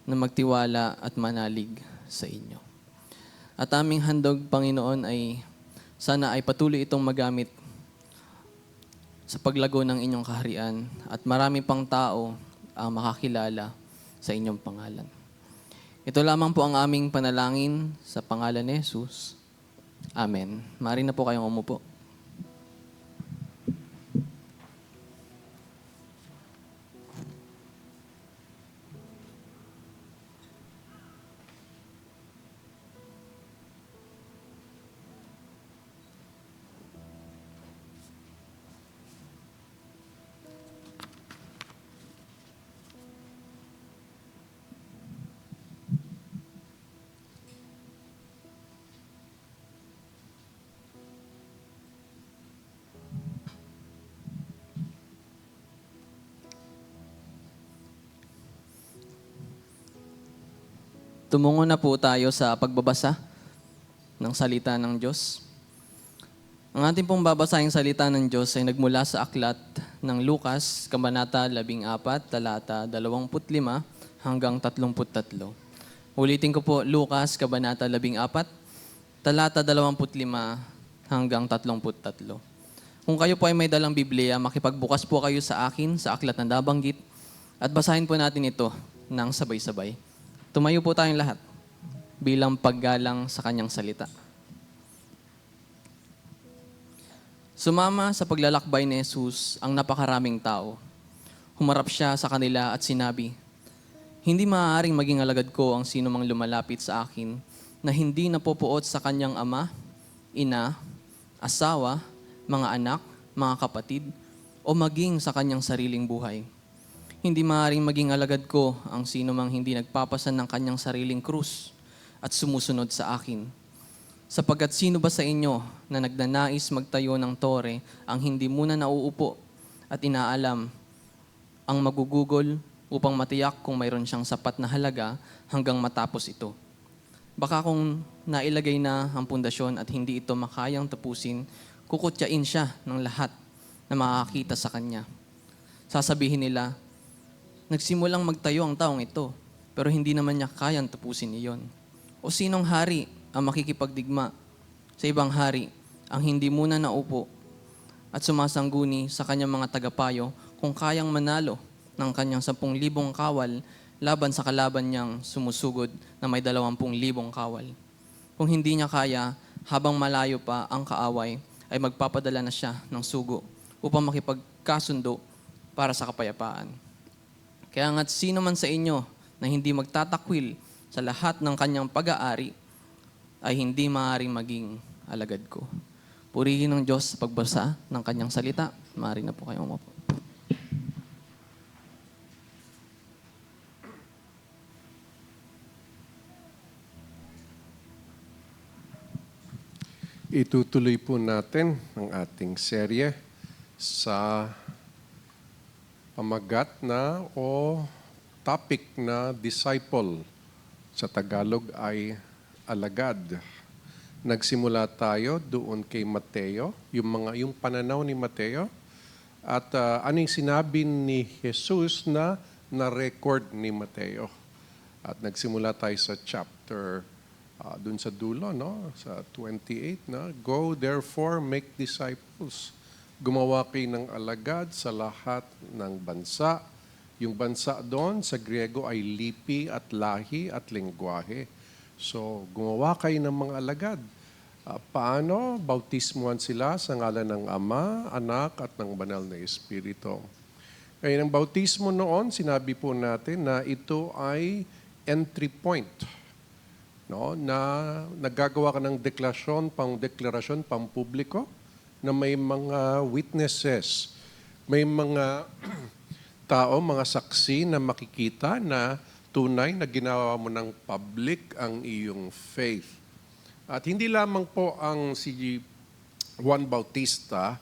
na magtiwala at manalig sa inyo. At aming handog, Panginoon, ay sana ay patuloy itong magamit sa paglago ng inyong kaharian at marami pang tao ang makakilala sa inyong pangalan. Ito lamang po ang aming panalangin sa pangalan ni Jesus. Amen. Maaari na po kayong umupo. Tumungo na po tayo sa pagbabasa ng salita ng Diyos. Ang ating pong babasahing salita ng Diyos ay nagmula sa aklat ng Lucas, Kabanata 14, talata 25 hanggang 33. Ulitin ko po, Lucas, Kabanata 14, talata 25 hanggang 33. Kung kayo po ay may dalang Biblia, makipagbukas po kayo sa akin sa aklat na nabanggit at basahin po natin ito ng sabay-sabay. Tumayo po tayong lahat bilang paggalang sa kanyang salita. Sumama sa paglalakbay ni Jesus ang napakaraming tao. Humarap siya sa kanila at sinabi, "Hindi maaaring maging alagad ko ang sino mang lumalapit sa akin na hindi napopuot sa kanyang ama, ina, asawa, mga anak, mga kapatid, o maging sa kanyang sariling buhay. Hindi maaaring maging alagad ko ang sino mang hindi nagpapasan ng kanyang sariling krus at sumusunod sa akin. Sapagkat sino ba sa inyo na nagnanais magtayo ng tore ang hindi muna nauupo at inaalam ang magugugol upang matiyak kung mayroon siyang sapat na halaga hanggang matapos ito? Baka kung nailagay na ang pundasyon at hindi ito makayang tapusin, kukutyain siya ng lahat na makakita sa kanya. Sasabihin nila, nagsimulang magtayo ang taong ito, pero hindi naman niya kayang tapusin iyon. O sinong hari ang makikipagdigma sa ibang hari ang hindi muna naupo at sumasangguni sa kanyang mga tagapayo kung kayang manalo ng kanyang 10,000 kawal laban sa kalaban niyang sumusugod na may 20,000 kawal. Kung hindi niya kaya, habang malayo pa ang kaaway, ay magpapadala na siya ng sugo upang makipagkasundo para sa kapayapaan. Kaya nga't sino man sa inyo na hindi magtatakwil sa lahat ng kanyang pag-aari ay hindi maaaring maging alagad ko." Purihin ng Diyos sa pagbasa ng kanyang salita. Maaari na po kayong umupo. Itutuloy po natin ang ating serye sa pamagat na o topic na disciple. Sa Tagalog ay alagad. Nagsimula tayo doon kay Mateo, yung pananaw ni Mateo, at ano yung sinabi ni Jesus na na-record ni Mateo. At nagsimula tayo sa chapter doon sa dulo, no? Sa 28, na "Go therefore make disciples." Gumawa kayo ng alagad sa lahat ng bansa. Yung bansa doon sa Griego ay lipi at lahi at lengguwahe. So, gumawa kayo ng mga alagad. Paano? Bautismuhan sila sa ngalan ng Ama, Anak at ng Banal na Espiritu. Kaya ng bautismo noon, sinabi po natin na ito ay entry point. No? Na nagagawa ka ng deklarasyon pampubliko, na may mga witnesses, may mga tao, mga saksi na makikita na tunay na ginawa mo ng public ang iyong faith. At hindi lamang po ang si Juan Bautista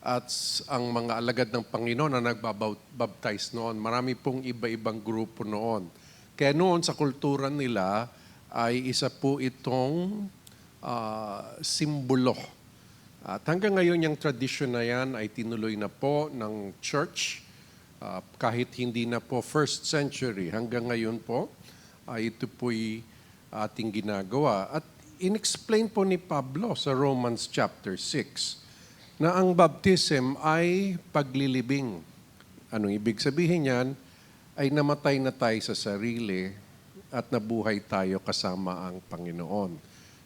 at ang mga alagad ng Panginoon na nagbabaptize noon. Marami pong iba-ibang grupo noon. Kaya noon sa kultura nila ay isa po itong simbolo. At hanggang ngayon yung tradisyon na yan ay tinuloy na po ng church. Kahit hindi na po first century, hanggang ngayon po, ito po'y ating ginagawa. At inexplain po ni Pablo sa Romans chapter 6 na ang baptism ay paglilibing. Anong ibig sabihin yan? Ay namatay na tayo sa sarili at nabuhay tayo kasama ang Panginoon.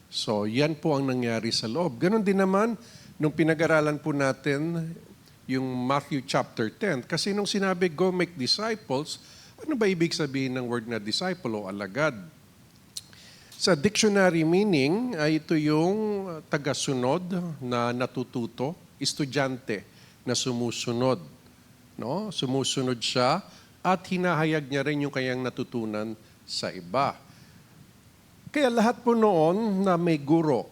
So yan po ang nangyari sa loob. Ganon din naman, nung pinag-aralan po natin yung Matthew chapter 10. Kasi nung sinabi, go make disciples, ano ba ibig sabihin ng word na disciple o alagad? Sa dictionary meaning, ay ito yung tagasunod na natututo, estudyante na sumusunod. No? Sumusunod siya at hinahayag niya rin yung kanyang natutunan sa iba. Kaya lahat po noon na may guro,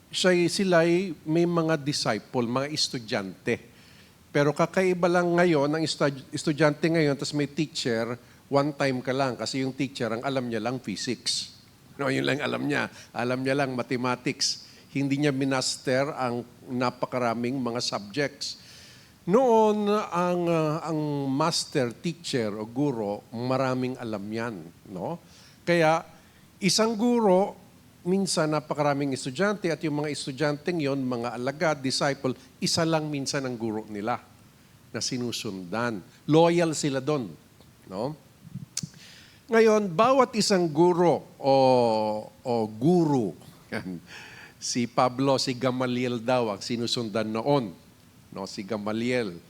sila'y may mga disciple, mga estudyante. Pero kakaiba lang ngayon, ang estudyante ngayon, tapos may teacher, one time ka lang kasi yung teacher, ang alam niya lang physics. No, yun lang alam niya. Alam niya lang mathematics. Hindi niya minaster ang napakaraming mga subjects. Noon, ang master, teacher o guro, maraming alam yan. No? Kaya, isang guro, minsan napakaraming estudyante at yung mga estudyanteng yon, mga alagad, disciple, isa lang minsan ang guro nila na sinusundan. Loyal sila doon. No? Ngayon, bawat isang guro o guru, yan, si Pablo, si Gamaliel daw ang sinusundan noon. No, si Gamaliel.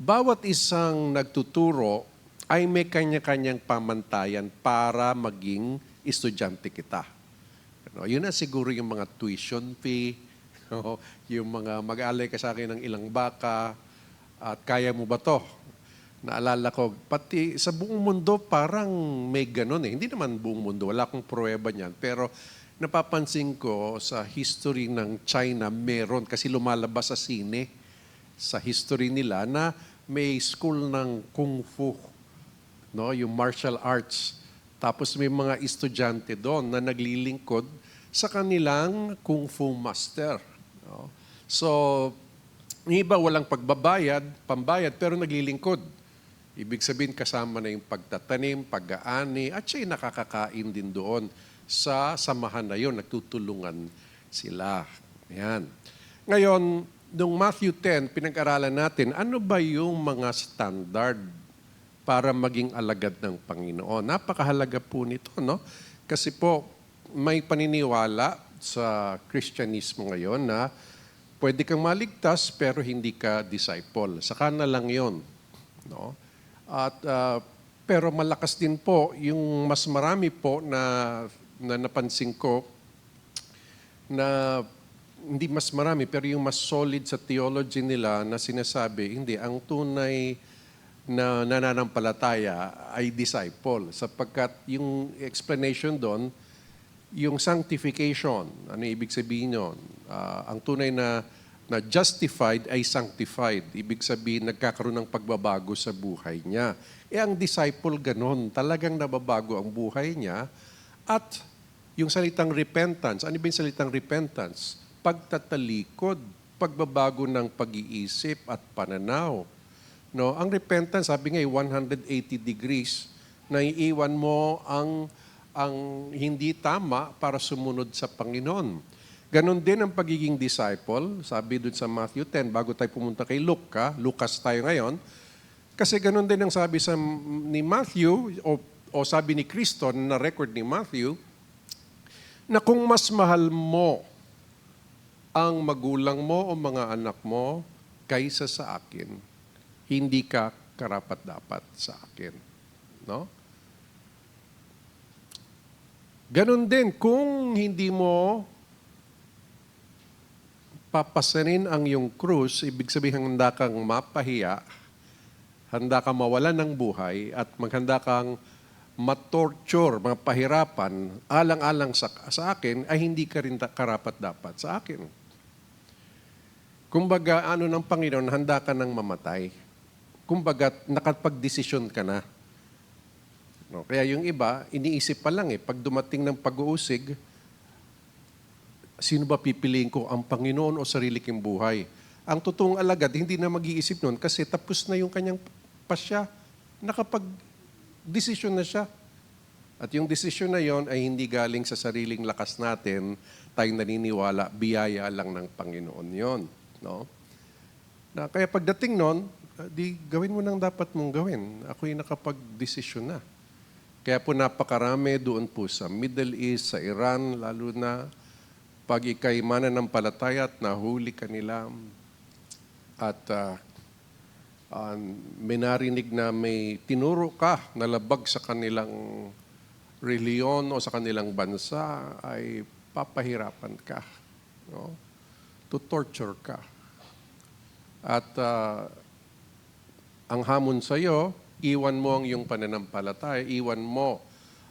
Bawat isang nagtuturo ay may kanya-kanyang pamantayan para maging estudyante kita. No, yun na siguro yung mga tuition fee, no, yung mga mag-alay ka sa akin ng ilang baka, at kaya mo ba to? Naalala ko, pati sa buong mundo parang may ganun eh. Hindi naman buong mundo, wala akong pruweba niyan. Pero napapansin ko sa history ng China, meron kasi lumalabas sa sine, sa history nila na may school ng Kung Fu, no, yung martial arts. Tapos may mga estudyante doon na naglilingkod sa kanilang Kung Fu master. No? So, yung iba walang pambayad, pero naglilingkod. Ibig sabihin kasama na yung pagtatanim, pag-aani, at siya'y nakakakain din doon sa samahan na yun, nagtutulungan sila. Yan. Ngayon, nung Matthew 10, pinag-aralan natin, ano ba yung mga standard para maging alagad ng Panginoon? Napakahalaga po nito, no? Kasi po, may paniniwala sa Kristyanismo ngayon na pwede kang maligtas pero hindi ka disciple. Saka na lang yon, no? At pero malakas din po yung mas marami po na napansin ko na hindi mas marami pero yung mas solid sa theology nila na sinasabi, hindi, ang tunay na nananampalataya ay disciple sapagkat yung explanation doon, yung sanctification, ano ibig sabihin yun? Ang tunay na justified ay sanctified. Ibig sabihin, nagkakaroon ng pagbabago sa buhay niya. Ang disciple ganon, talagang nababago ang buhay niya. At yung salitang repentance, ano ba yung salitang repentance? Pagtatalikod, pagbabago ng pag-iisip at pananaw. No, ang repentance, sabi nga, 180 degrees, na iiwan mo ang hindi tama para sumunod sa Panginoon. Ganon din ang pagiging disciple, sabi doon sa Matthew 10, bago tayo pumunta kay Lucas tayo ngayon, kasi ganon din ang sabi ni Matthew, o sabi ni Kristo na record ni Matthew, na kung mas mahal mo ang magulang mo o mga anak mo kaysa sa akin, hindi ka karapat-dapat sa akin. No? Ganon din, kung hindi mo papasanin ang iyong krus, ibig sabihin handa kang mapahiya, handa kang mawalan ng buhay, at maghanda kang matorture, mga pahirapan, alang-alang sa akin, ay hindi ka rin karapat-dapat sa akin. Kumbaga, ano ng Panginoon, handa ka nang mamatay. Kumbaga, nakapag-desisyon ka na. No? Kaya yung iba, iniisip pa lang pag dumating ng pag-uusig, sino ba pipiliin ko, ang Panginoon o sarili kong buhay? Ang totoong alagad, hindi na mag-iisip nun kasi tapos na yung kanyang pasya. Nakapag-desisyon na siya. At yung desisyon na yon ay hindi galing sa sariling lakas natin, tayong naniniwala, biyaya lang ng Panginoon yon. No? Kaya pagdating nun, di gawin mo nang dapat mong gawin. Ako'y nakapag-desisyon na. Kaya po napakarami doon po sa Middle East, sa Iran, lalo na pag ikay mananampalataya at nahuli ka nila at may narinig na may tinuro ka na labag sa kanilang reliyon o sa kanilang bansa, ay papahirapan ka. No? To torture ka. At ang hamon sa iyo, iwan mo ang iyong pananampalataya, iwan mo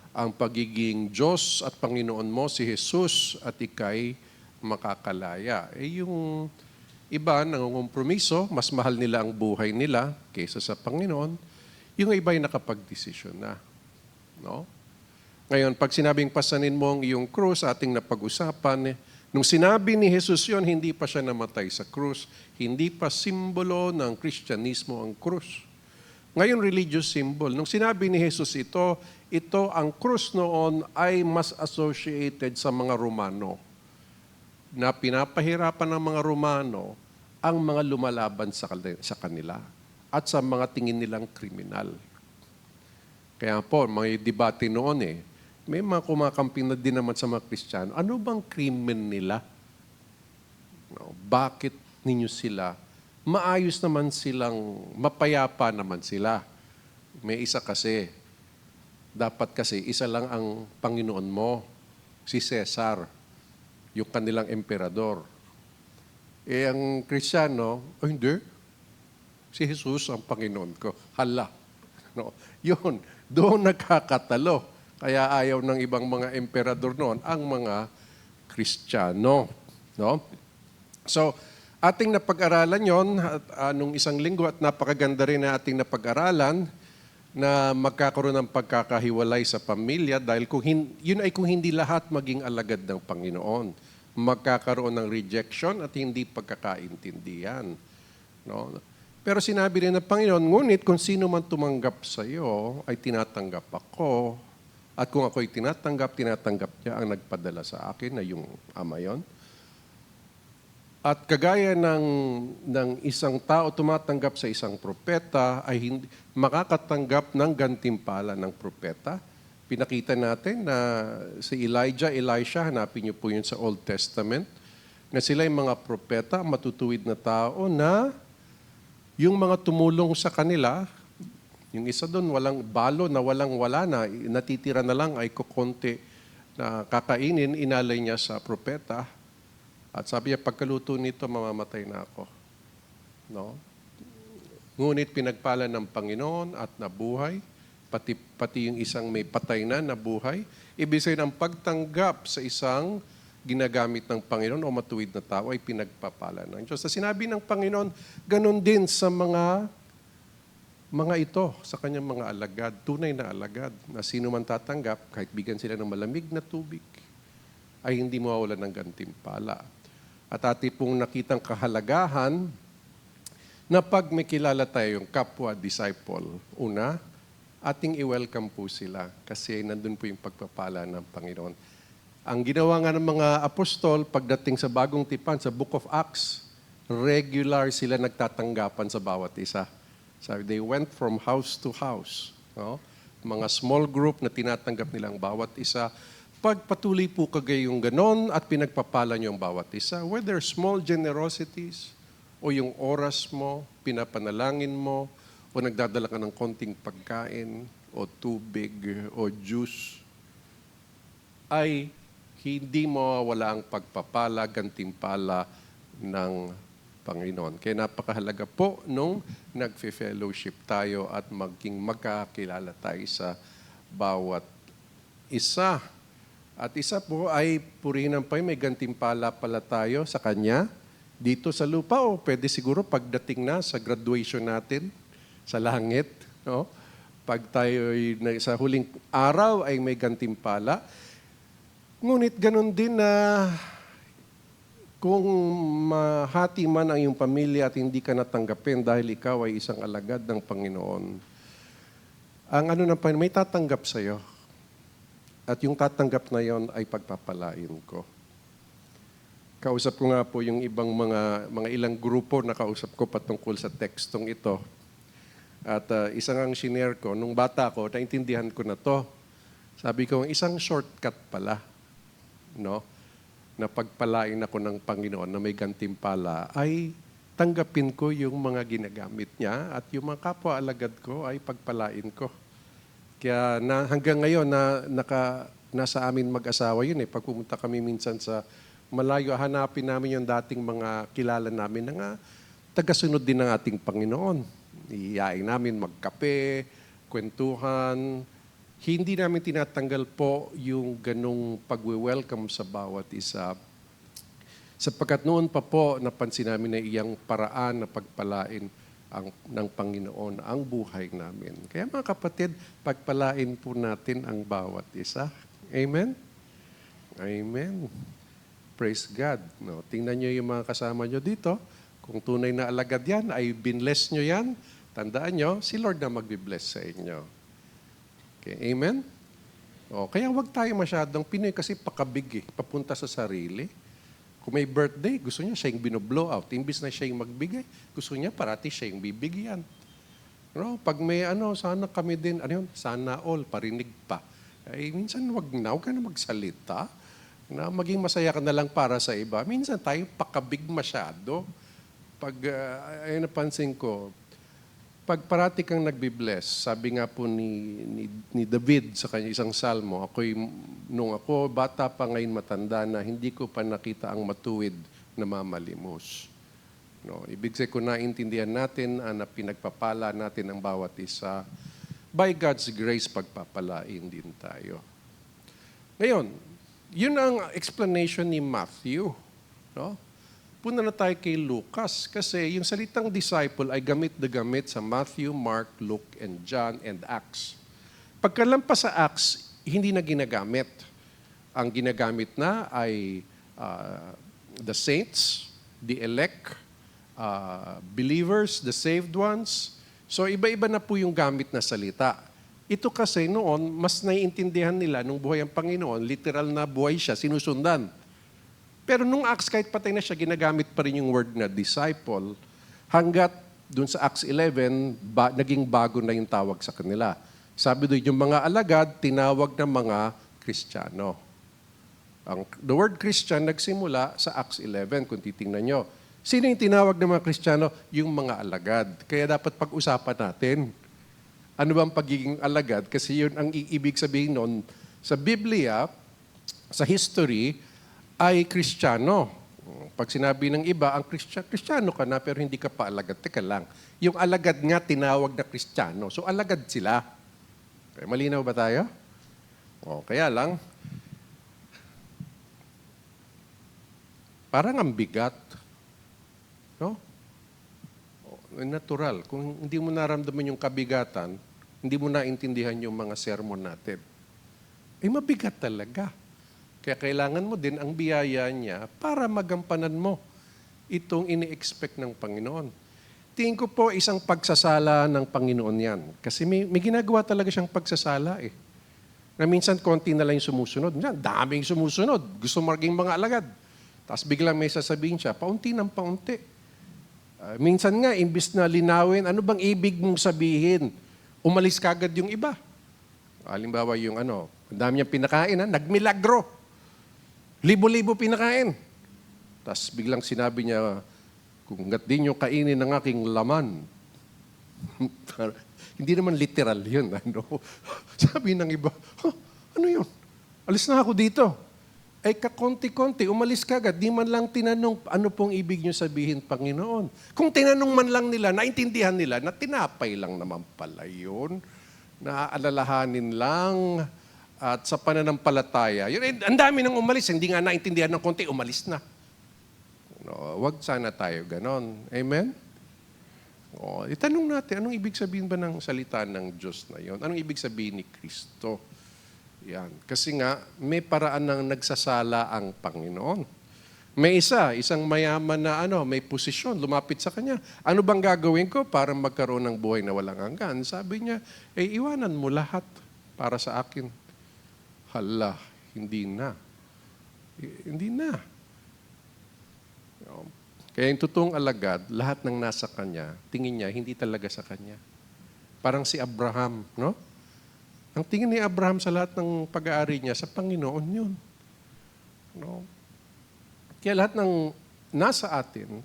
ang pagiging Diyos at Panginoon mo, si Jesus, at ikay makakalaya. Yung iba nangungumpromiso, mas mahal nila ang buhay nila kaysa sa Panginoon. Yung iba ay nakapag-desisyon na. No? Ngayon, pag sinabing pasanin mo ang iyong krus, ating napag-usapan, nung sinabi ni Jesus yon, hindi pa siya namatay sa krus, hindi pa simbolo ng Kristyanismo ang krus. Ngayon, religious symbol. Nung sinabi ni Jesus ito ang krus noon ay mas associated sa mga Romano, na pinapahirapan ng mga Romano ang mga lumalaban sa kanila at sa mga tingin nilang kriminal. Kaya po, may debate noon may mga kumakamping na din naman sa mga Kristiyano. Ano bang krimen nila? No, bakit ninyo sila? Maayos naman silang, mapayapa naman sila. May isa kasi, dapat kasi isa lang ang Panginoon mo, si Cesar, yung kanilang emperador. Ang Kristiyano, hindi, si Jesus ang Panginoon ko. Hala. No, yun, doon nagkakatalo. Kaya ayaw ng ibang mga emperador noon ang mga Kristiyano. No? So, ating napag-aralan yon nung isang linggo at napakaganda rin na ating napag-aralan na magkakaroon ng pagkakahiwalay sa pamilya dahil yun ay kung hindi lahat maging alagad ng Panginoon. Magkakaroon ng rejection at hindi pagkakaintindihan. No? Pero sinabi rin ng Panginoon, ngunit kung sino man tumanggap sa iyo ay tinatanggap ako. At kung ako'y tinatanggap niya ang nagpadala sa akin na yung Ama yon. At kagaya ng isang tao tumatanggap sa isang propeta ay hindi makakatanggap ng gantimpala ng propeta. Pinakita natin na si Elijah, Elisha, hanapin niyo po yun sa Old Testament, na sila yung mga propeta, matutuwid na tao na yung mga tumulong sa kanila, yung isa doon, walang balo na walang-wala na, natitira na lang ay kukonti na kakainin, inalay niya sa propeta. At sabi niya, pagkaluto nito, mamamatay na ako. No? Ngunit pinagpala ng Panginoon at nabuhay, pati yung isang may patay na nabuhay. Ibig sabihin, ang pagtanggap sa isang ginagamit ng Panginoon o matuwid na tao ay pinagpapala ng Diyos. Sa sinabi ng Panginoon, ganun din sa mga ito, sa kanyang mga alagad, tunay na alagad, na sino man tatanggap, kahit bigyan sila ng malamig na tubig, ay hindi mawawalan ng gantimpala. At ating pong nakitang kahalagahan na pag may kilala tayong kapwa disciple, una, ating i-welcome po sila kasi nandun po yung pagpapala ng Panginoon. Ang ginawa nga ng mga apostol pagdating sa bagong tipan, sa Book of Acts, regular sila nagtatanggapan sa bawat isa. Sabi, they went from house to house. No? Mga small group na tinatanggap nilang bawat isa. Pagpatuloy po kagayong ganon at pinagpapala niyo ang bawat isa, whether small generosities o yung oras mo, pinapanalangin mo, o nagdadala ka ng konting pagkain o tubig o juice, ay hindi mawawala ang pagpapala, gantimpala ng Panginoon. Kaya napakahalaga po nung nag-fellowship tayo at magkakilala tayo sa bawat isa. At isa po ay purihin ng Panginoon, may gantimpala pala tayo sa Kanya dito sa lupa o pwede siguro pagdating na sa graduation natin sa langit. No? Pag tayo sa huling araw ay may gantimpala. Ngunit ganun din na kung mahati man ang iyong pamilya at hindi ka natanggapin dahil ikaw ay isang alagad ng Panginoon, ang ano ng Panginoon, may tatanggap sa iyo. At yung tatanggap na yon ay pagpapalain ko. Kausap ko nga po yung ibang mga ilang grupo na kausap ko patungkol sa tekstong ito. At isang ang shinare ko, nung bata ko, naintindihan ko na to. Sabi ko, isang shortcut pala, no? Na pagpalain ako ng Panginoon na may gantimpala, ay tanggapin ko yung mga ginagamit niya at yung mga kapwa-alagad ko ay pagpalain ko. Kaya hanggang ngayon, nasa amin mag-asawa yun. Pag pumunta kami minsan sa malayo, hanapin namin yung dating mga kilala namin na tagasunod din ng ating Panginoon. Iyain namin magkape, kwentuhan. Hindi namin tinatanggal po yung ganong pag-welcome sa bawat isa. Sapagkat noon pa po, napansin namin na iyang paraan na pagpalain ng Panginoon ang buhay namin. Kaya mga kapatid, pagpalain po natin ang bawat isa. Amen? Amen. Praise God. No, tingnan nyo yung mga kasama nyo dito. Kung tunay na alagad yan, ay binless nyo yan. Tandaan nyo, si Lord na magbibless sa inyo. Okay, amen? O, kaya wag tayo masyadong Pinoy kasi pakabig papunta sa sarili. Kung may birthday, gusto niya siya yung binoblow out. Imbis na siya yung magbigay, gusto niya parati siya yung bibigyan. No? Pag may sana kami din, sana all, parinig pa. Ay, minsan wag ka na magsalita. Na maging masaya ka na lang para sa iba. Minsan tayo pakabig masyado. Pag, ay napansin ko, pag parati kang nagbibless, sabi nga po ni David sa kanya isang salmo, nung ako bata pa ngayon matanda na hindi ko pa nakita ang matuwid na mamalimos. No, ibig sabihin ko naintindihan natin na pinagpapala natin ang bawat isa. By God's grace, pagpapalain din tayo. Ngayon, yun ang explanation ni Matthew. No? Punta na tayo kay Lucas kasi yung salitang disciple ay gamit na gamit sa Matthew, Mark, Luke, and John, and Acts. Pagkalampas sa Acts, hindi na ginagamit. Ang ginagamit na ay the saints, the elect, believers, the saved ones. So iba-iba na po yung gamit na salita. Ito kasi noon, mas naiintindihan nila nung buhay ang Panginoon, literal na buhay siya, sinusundan. Pero nung Acts, kahit patay na siya, ginagamit pa rin yung word na disciple, hanggat dun sa Acts 11, naging bago na yung tawag sa kanila. Sabi doon, yung mga alagad, tinawag na mga Kristiyano. The word Christian nagsimula sa Acts 11, kung titingnan nyo. Sino yung tinawag ng mga Kristiyano? Yung mga alagad. Kaya dapat pag-usapan natin, ano bang pagiging alagad? Kasi yun ang ibig sabihin nun, sa Biblia, sa history, ay Kristiyano. Pag sinabi ng iba, ang Kristiyano ka na pero hindi ka pa alagad. Teka lang, yung alagad nga tinawag na Kristiyano. So alagad sila. Okay, malinaw ba tayo? O, kaya lang, parang ang bigat. No? Natural. Kung hindi mo naramdaman yung kabigatan, hindi mo naintindihan yung mga sermon natin. Ay mabigat talaga. Kaya kailangan mo din ang biyaya niya para magampanan mo itong ini-expect ng Panginoon. Tingin ko po isang pagsasala ng Panginoon yan. Kasi may ginagawa talaga siyang pagsasala eh. Na minsan konti na lang yung sumusunod. Daming sumusunod. Gusto maging mga alagad. Tapos biglang may sasabihin siya, paunti ng paunti. Minsan nga, imbis na linawin, ano bang ibig mong sabihin? Umalis kagad yung iba. Halimbawa yung ang dami niyang pinakain, nagmilagro. Libo-libo pinakain. Tapos biglang sinabi niya, kung gat din yung kainin ng aking laman. Hindi naman literal yun. Sabi ng iba, ano yun? Alis na ako dito. Ay kakonti-konti, umalis ka agad. Di man lang tinanong, ano pong ibig niyo sabihin, Panginoon? Kung tinanong man lang nila, naintindihan nila na tinapay lang naman pala yun. naaalalahanin lang at sa pananampalataya. Yun, ang dami nang umalis, hindi nga naintindihan ng konti, umalis na. No, wag sana tayo ganon. Amen? Itanong natin, anong ibig sabihin ba ng salita ng Diyos na yon? Anong ibig sabihin ni Kristo? Yan. Kasi nga, may paraan ng nagsasala ang Panginoon. May isang mayaman na may posisyon, lumapit sa kanya. Ano bang gagawin ko para magkaroon ng buhay na walang hanggan? Sabi niya, iwanan mo lahat para sa akin. Hala, hindi na. Hindi na. Kaya yung totoong alagad, lahat ng nasa kanya, tingin niya, hindi talaga sa kanya. Parang si Abraham, no? Ang tingin ni Abraham sa lahat ng pag-aari niya, sa Panginoon yun. No? Kaya lahat ng nasa atin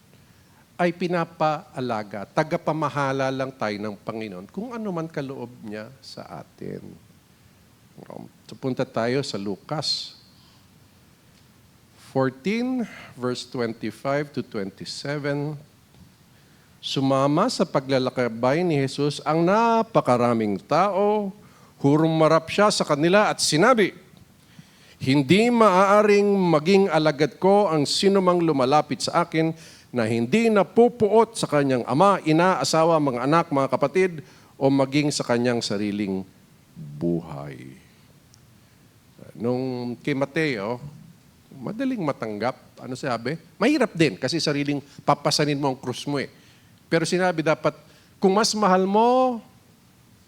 ay pinapaalaga, tagapamahala lang tayo ng Panginoon kung ano man kaloob niya sa atin. No? So punta tayo sa Lucas 14, verse 25 to 27, sumama sa paglalakbay ni Jesus ang napakaraming tao, humarap siya sa kanila at sinabi, hindi maaaring maging alagad ko ang sinumang lumalapit sa akin na hindi napupuot sa kanyang ama, ina, asawa, mga anak, mga kapatid, o maging sa kanyang sariling buhay. Nung kay Mateo, madaling matanggap. Ano sabi? Mahirap din kasi sariling papasanin mo ang krus mo eh. Pero sinabi dapat, kung mas mahal mo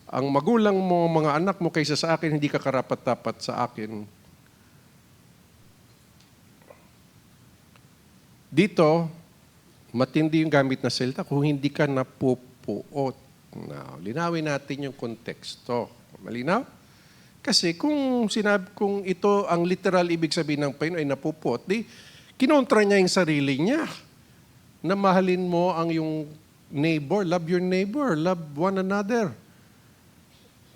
ang magulang mo, mga anak mo kaysa sa akin, hindi ka karapat-dapat sa akin. Dito, matindi yung gamit na salita kung hindi ka napupuot. Now, linawin natin yung konteksto. Malinaw? Kasi kung ito ang literal ibig sabihin ng Panginoon ay napupuot, di kinontra niya yung sarili niya. Na mahalin mo ang yung neighbor, love your neighbor, love one another.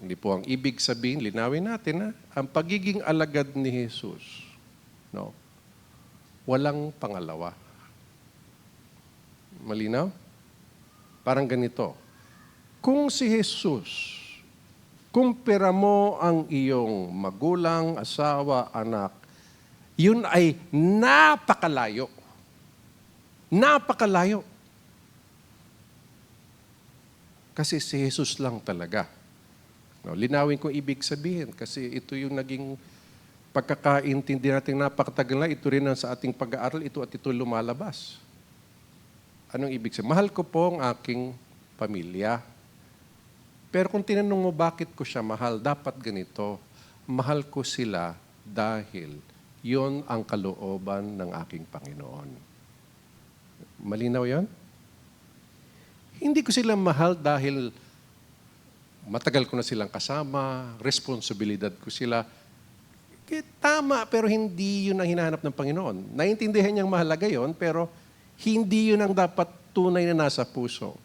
Hindi po ang ibig sabihin, linawin natin ang pagiging alagad ni Jesus, no, walang pangalawa. Malinaw? Parang ganito. Kung si Jesus, kumpira mo ang iyong magulang, asawa, anak, yun ay napakalayo. Napakalayo. Kasi si Jesus lang talaga. No, linawin ko ibig sabihin kasi ito yung naging pagkakaintindi natin napakatagal na. Ito rin ang sa ating pag-aaral, ito at ito lumalabas. Anong ibig sabihin? Mahal ko po ang aking pamilya. Pero kung tinanong mo bakit ko siya mahal, dapat ganito, mahal ko sila dahil yon ang kalooban ng aking Panginoon. Malinaw yon? Hindi ko sila mahal dahil matagal ko na silang kasama, responsibilidad ko sila. Tama, pero hindi yun ang hinahanap ng Panginoon. Naintindihan niyang mahalaga yon, pero hindi yun ang dapat tunay na nasa puso.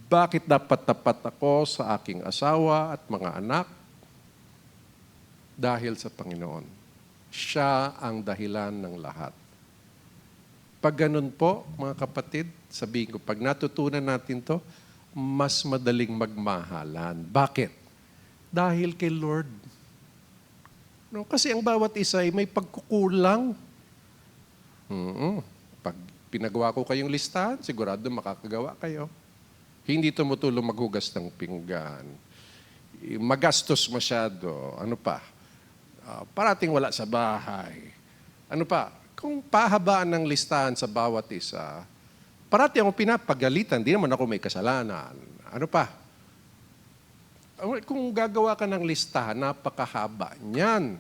Bakit dapat tapat ako sa aking asawa at mga anak? Dahil sa Panginoon. Siya ang dahilan ng lahat. Pag ganun po, mga kapatid, sabihin ko, pag natutunan natin to, mas madaling magmahalan. Bakit? Dahil kay Lord. No, kasi ang bawat isa ay may pagkukulang. Pag pinagawa ko kayong listahan, sigurado makakagawa kayo. Hindi tumutulong maghugas ng pinggan. Magastos masyado. Ano pa? Parating wala sa bahay. Ano pa? Kung pahabaan ng listahan sa bawat isa, parati akong pinapagalitan. Di naman ako may kasalanan. Ano pa? Kung gagawa ka ng listahan, napakahaba niyan.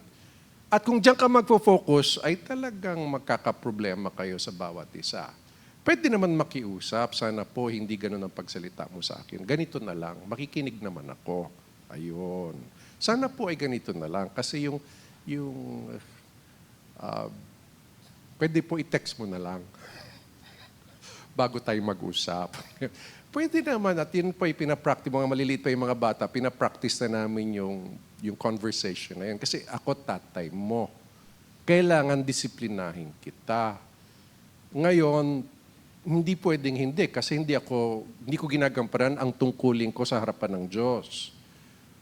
At kung diyan ka magpo-focus, ay talagang magkakaproblema kayo sa bawat isa. Pwede naman makiusap, sana po hindi ganun ang pagsalita mo sa akin. Ganito na lang, makikinig naman ako. Ayun. Sana po ay ganito na lang. Kasi pwede po i-text mo na lang bago tayo mag-usap. Pwede naman, at yun po ay pinapractice, mga maliliit pa yung mga bata, pinapractice na namin yung conversation na yun. Kasi ako tatay mo. Kailangan disiplinahin kita. Ngayon, hindi pwedeng hindi kasi hindi ko ginagamparan ang tungkulin ko sa harapan ng Diyos.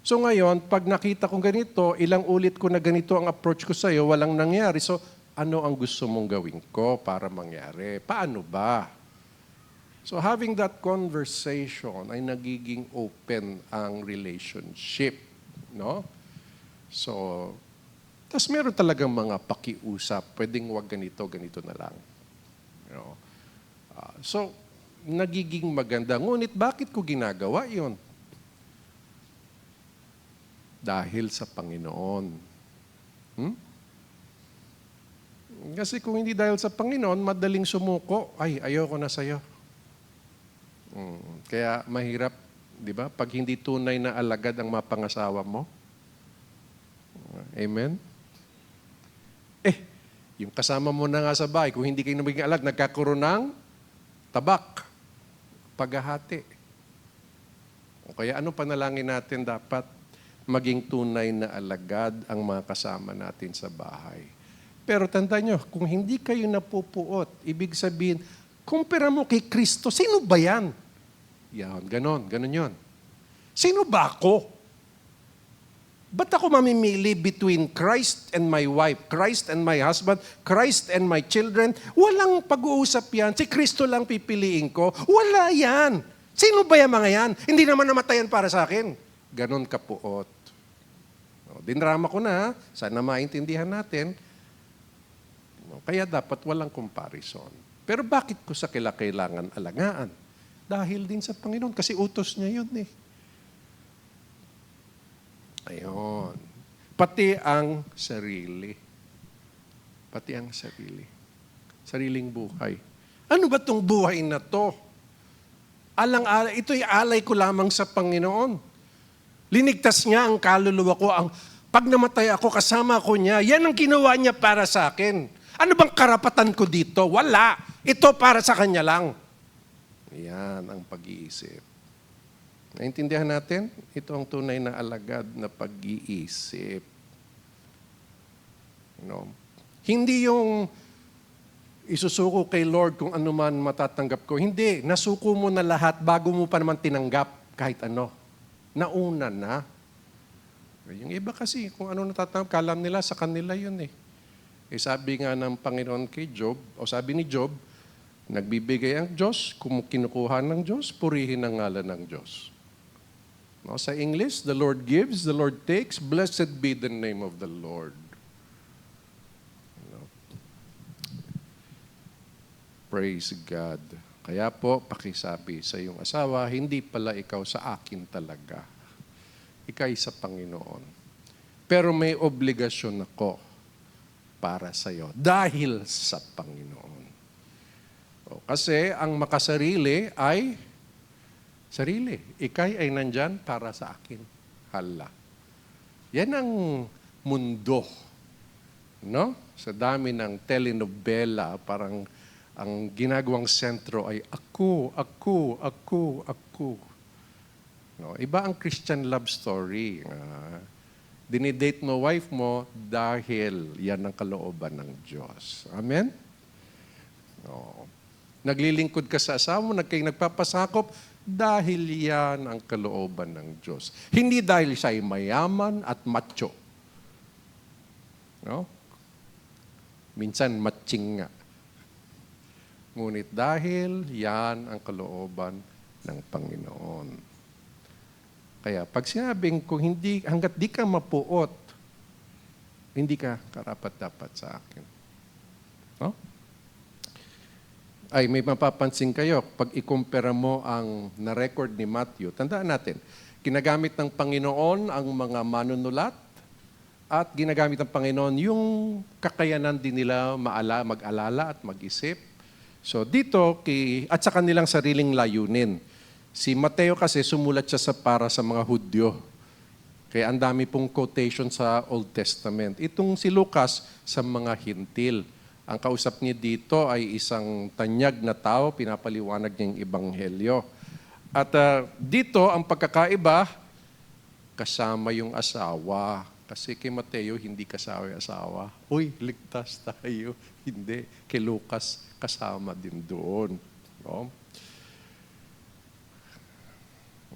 So ngayon, pag nakita ko ganito, ilang ulit ko na ganito ang approach ko sa'yo, walang nangyari. So ano ang gusto mong gawin ko para mangyari? Paano ba? So having that conversation ay nagiging open ang relationship. No? So, tas meron talagang mga pakiusap. Pwedeng wag ganito, ganito na lang. You know? So, nagiging maganda. Ngunit bakit ko ginagawa yon? Dahil sa Panginoon. Kasi kung hindi dahil sa Panginoon, madaling sumuko. Ay, ayoko na sa'yo. Kaya mahirap, di ba? Pag hindi tunay na alagad ang mapangasawa mo. Amen? Yung kasama mo na nga sa bahay, kung hindi kayo naging alag, nagkakaroon ng tabak, paghahati. O kaya ano panalangin natin dapat maging tunay na alagad ang mga kasama natin sa bahay. Pero tandaan nyo, kung hindi kayo napupuot, ibig sabihin, kumpara mo kay Kristo, sino ba yan? Yan, ganon yun. Sino ba ako? Ba't ako mamimili between Christ and my wife, Christ and my husband, Christ and my children? Walang pag-uusap yan. Si Kristo lang pipiliin ko. Wala yan. Sino ba yung mga yan? Hindi naman namatayan para sa akin. Ganon kapuot. Dinrama ko na, sana maintindihan natin. Kaya dapat walang comparison. Pero bakit ko sa kailangan alagaan? Dahil din sa Panginoon, kasi utos niya yun eh. Ayun. Pati ang sarili. Pati ang sarili. Sariling buhay. Ano ba itong buhay na to? Ito'y alay ko lamang sa Panginoon. Linigtas niya ang kaluluwa ko. Pag namatay ako, kasama ko niya. Yan ang ginawa niya para sa akin. Ano bang karapatan ko dito? Wala. Ito para sa kanya lang. Yan ang pag-iisip. Naintindihan natin? Ito ang tunay na alagad na pag-iisip. Hindi yung isusuko kay Lord kung ano man matatanggap ko. Hindi. Nasuko mo na lahat bago mo pa naman tinanggap kahit ano. Nauna na. Yung iba kasi, kung ano natatanggap, kalam nila sa kanila yun eh. Sabi nga ng Panginoon kay Job, o sabi ni Job, nagbibigay ang Diyos, kung kinukuha ng Diyos, purihin ang ngalan ng Diyos. Sa English, the Lord gives, the Lord takes, blessed be the name of the Lord. Praise God. Kaya po, pakisabi sa iyong asawa, hindi pala ikaw sa akin talaga. Ika'y sa Panginoon. Pero may obligasyon ako para sa iyo dahil sa Panginoon. Kasi ang makasarili ay sarili. Ika'y ay nandyan para sa akin. Hala. Yan ang mundo. No? Sa dami ng telenovela, parang ang ginagawang sentro ay ako. No? Iba ang Christian love story. Dinidate mo wife mo dahil yan ang kalooban ng Diyos. Amen? No. Naglilingkod ka sa asawa mo, nagpapasakop, dahil yan ang kalooban ng Diyos. Hindi dahil siya'y mayaman at macho. No? Minsan matching nga. Ngunit dahil yan ang kalooban ng Panginoon. Kaya pag sinabing kung hanggat di ka mapuot, hindi ka karapat-dapat sa akin. No? Ay, may mapapansin kayo, pag ikumpara mo ang na-record ni Matthew, tandaan natin, ginagamit ng Panginoon ang mga manunulat at ginagamit ng Panginoon yung kakayanan din nila mag-alala at mag-isip. So dito, at sa kanilang sariling layunin. Si Mateo kasi sumulat siya para sa mga Hudyo. Kaya ang dami pong quotation sa Old Testament. Itong si Lucas sa mga Hintil. Ang kausap niya dito ay isang tanyag na tao, pinapaliwanag niya yung ebanghelyo. At dito, ang pagkakaiba, kasama yung asawa. Kasi kay Mateo, hindi kasama yung asawa. Uy, ligtas tayo. Hindi. Kay Lucas, kasama din doon. No?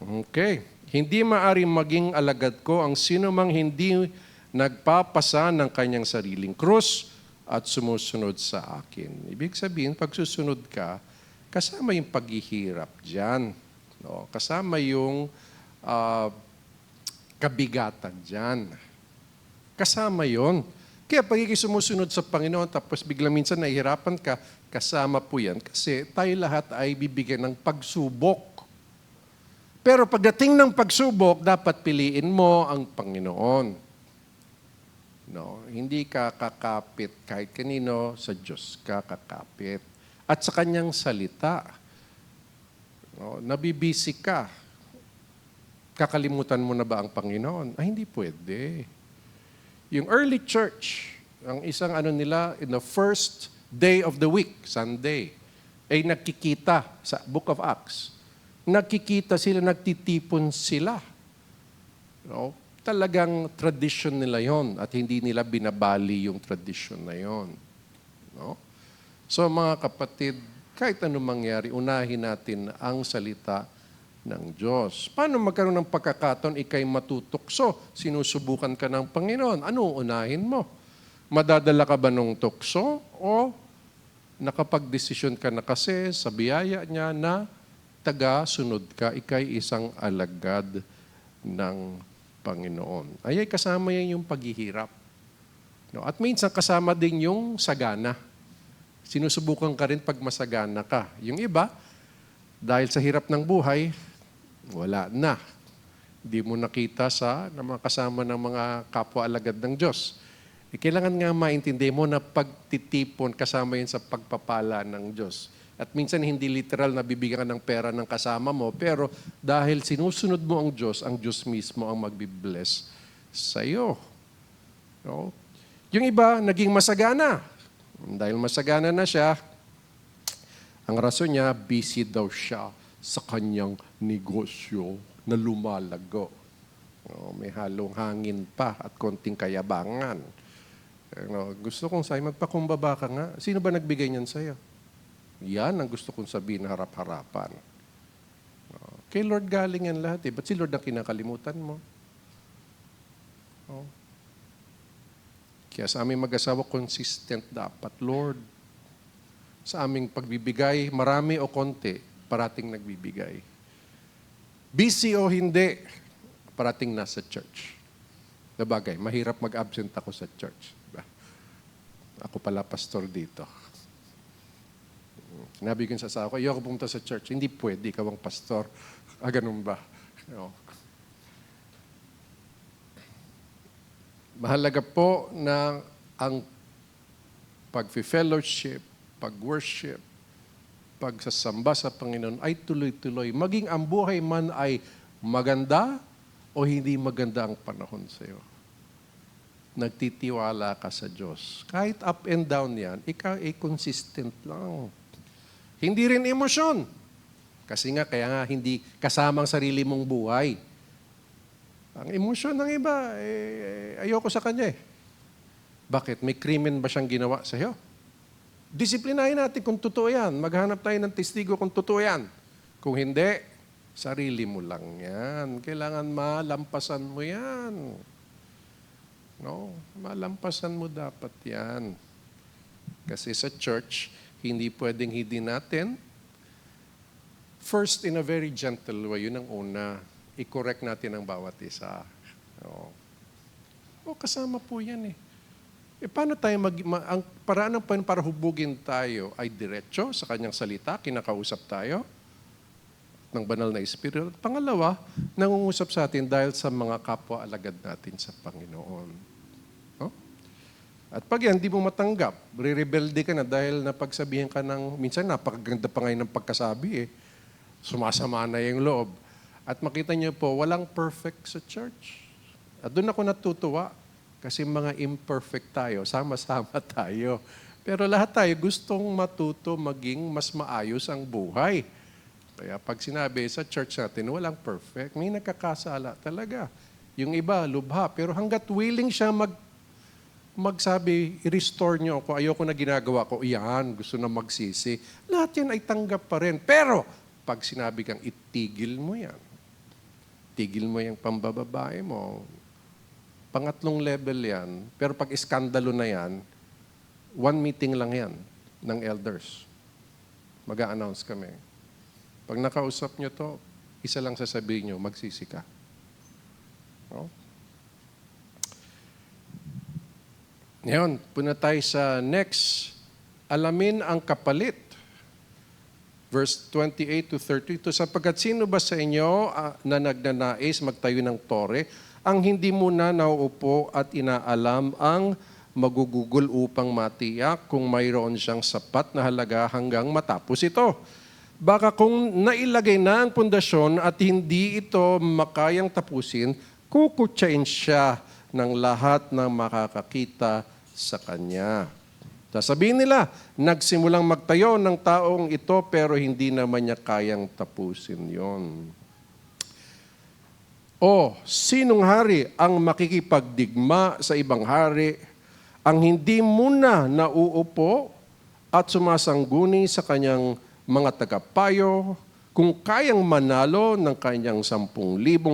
Okay. Hindi maari maging alagad ko ang sino mang hindi nagpapasa ng kanyang sariling krus at sumusunod sa akin. Ibig sabihin, pag susunod ka, kasama yung paghihirap dyan. No? Kasama yung kabigatan dyan. Kasama yon. Kaya pagiging sumusunod sa Panginoon, tapos biglang minsan nahihirapan ka, kasama po yan. Kasi tayo lahat ay bibigyan ng pagsubok. Pero pagdating ng pagsubok, dapat piliin mo ang Panginoon. No, hindi ka kakapit kahit kanino, sa Diyos ka kakapit. At sa Kanyang salita. No, nabibisi ka. Kakalimutan mo na ba ang Panginoon? Ay, hindi pwede. Yung early church, ang isang nila, in the first day of the week, Sunday, ay nagkikita sa Book of Acts. Nagkikita sila, nagtitipon sila. No? Talagang tradition nila yon at hindi nila binabali yung tradition na yon. No? So mga kapatid, kahit anong mangyari, unahin natin ang salita ng Diyos. Paano magkaroon ng pagkakataon, ikay matutukso? Sinusubukan ka ng Panginoon. Ano unahin mo? Madadala ka ba ng tukso? O nakapag-desisyon ka na kasi sa biyaya niya na taga-sunod ka, ikay isang alagad ng Panginoon. Ay kasama yan yung paghihirap. No? At minsan kasama din yung sagana. Sinusubukan ka rin pag masagana ka. Yung iba, dahil sa hirap ng buhay, wala na. Hindi mo nakita sa mga kasama ng mga kapwa-alagad ng Diyos. Kailangan nga maintindihan mo na pagtitipon kasama yun sa pagpapala ng Diyos. At minsan hindi literal na bibigyan ka ng pera ng kasama mo, pero dahil sinusunod mo ang Diyos mismo ang magbibless sa iyo. No? Yung iba, naging masagana. Dahil masagana na siya, ang rason niya, busy daw siya sa kanyang negosyo na lumalago. May halong hangin pa at konting kayabangan. Gusto kong sa'yo, magpakumbaba ka nga. Sino ba nagbigay niyan sa'yo? Yan ang gusto kong sabihin na harap-harapan. Kay Lord galing yan lahat eh. Ba't si Lord ang kinakalimutan mo? Kaya sa aming mag-asawa, consistent dapat. Lord, sa aming pagbibigay, marami o konti, parating nagbibigay. Busy o hindi, parating nasa church. Nabagay, mahirap mag-absent ako sa church. Diba? Ako pala pastor dito. Sinabi ko sa asawa ko, ayoko pumunta sa church. Hindi pwede, ikaw ang pastor. Ganun ba? No. Mahalaga po na ang pag-fellowship, pag-worship, pagsasamba sa Panginoon ay tuloy-tuloy. Maging ang buhay man ay maganda o hindi maganda ang panahon sa iyo. Nagtitiwala ka sa Diyos. Kahit up and down yan, ikaw ay consistent lang. Hindi rin emosyon. Kasi nga, kaya nga hindi kasama ang sarili mong buhay. Ang emosyon ng iba, ayoko sa kanya eh. Bakit? May krimen ba siyang ginawa sa iyo? Disiplinahin natin kung totoo yan. Maghanap tayo ng testigo kung totoo yan. Kung hindi, sarili mo lang yan. Kailangan malampasan mo yan. No? Malampasan mo dapat yan. Kasi sa church, hindi pwedeng hindi natin. First, in a very gentle way, yun ang una. I-correct natin ang bawat isa. Kasama po yan eh. Paano tayo ang paraan ng Panginoon para hubugin tayo ay diretso sa kanyang salita, kinakausap tayo ng banal na Espiritu. Pangalawa, nangungusap sa atin dahil sa mga kapwa-alagad natin sa Panginoon. No? At pag yan, di mo matanggap, re-rebelde ka na dahil napagsabihan ka ng, minsan napakaganda pa ngayon ng pagkasabi eh. Sumasama na yung loob. At makita niyo po, walang perfect sa church. At doon ako natutuwa. Kasi mga imperfect tayo, sama-sama tayo. Pero lahat tayo gustong matuto maging mas maayos ang buhay. Kaya pag sinabi sa church natin, walang perfect. May nagkakasala talaga. Yung iba, lubha. Pero hanggat willing siya magsabi, i-restore niyo ako, ayoko na ginagawa ko, iyan, gusto na magsisi. Lahat yan ay tanggap pa rin. Pero pag sinabi kang itigil mo yan, itigil mo yung pambababae mo. Pangatlong level yan. Pero pag iskandalo na yan, one meeting lang yan ng elders. Mag-a-announce kami. Pag nakausap nyo to, isa lang sasabihin nyo, magsisi ka. No? Ngayon, punta tayo sa next. Alamin ang kapalit. Verse 28 to 32, sapagkat sino ba sa inyo na nagnanais magtayo ng tore, ang hindi muna nauupo at inaalam ang magugugol upang matiyak kung mayroon siyang sapat na halaga hanggang matapos ito. Baka kung nailagay na ang pundasyon at hindi ito makayang tapusin, kukutsain siya ng lahat ng makakakita sa kanya. Sasabihin nila, nagsimulang magtayo ng taong ito pero hindi naman niya kayang tapusin yon. O, sinong hari ang makikipagdigma sa ibang hari ang hindi muna nauupo at sumasangguni sa kanyang mga tagapayo kung kayang manalo ng kanyang 10,000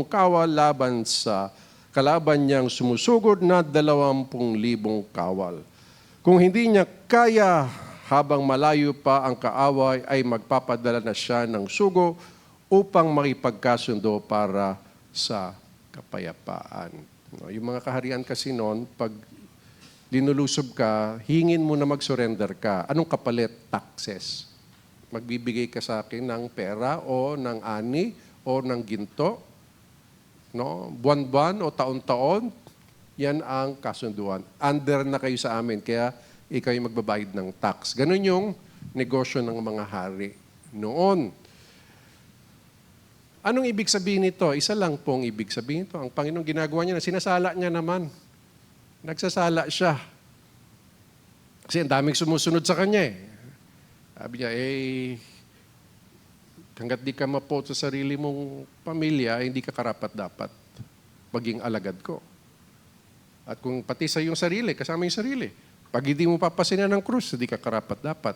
kawal laban sa kalaban niyang sumusugod na 20,000 kawal. Kung hindi niya kaya habang malayo pa ang kaaway ay magpapadala na siya ng sugo upang makipagkasundo para sa kapayapaan. Yung mga kaharian kasi noon, pag linulusob ka, hingin mo na mag-surrender ka. Anong kapalit? Taxes. Magbibigay ka sa akin ng pera o ng ani o ng ginto. No? Buwan-buwan o taon-taon, yan ang kasunduan. Under na kayo sa amin, kaya ikaw yung magbabayad ng tax. Ganun yung negosyo ng mga hari noon. Anong ibig sabihin nito? Isa lang pong ibig sabihin nito. Ang Panginoon ginagawa niya, sinasala niya naman. Nagsasala siya. Kasi ang daming sumusunod sa kanya eh. Sabi niya, hanggat di ka mapo sa sarili mong pamilya, hindi ka karapat-dapat maging alagad ko. At kung pati sa iyong sarili, kasama yung sarili, pag hindi mo papasinan ng krus, hindi ka karapat-dapat.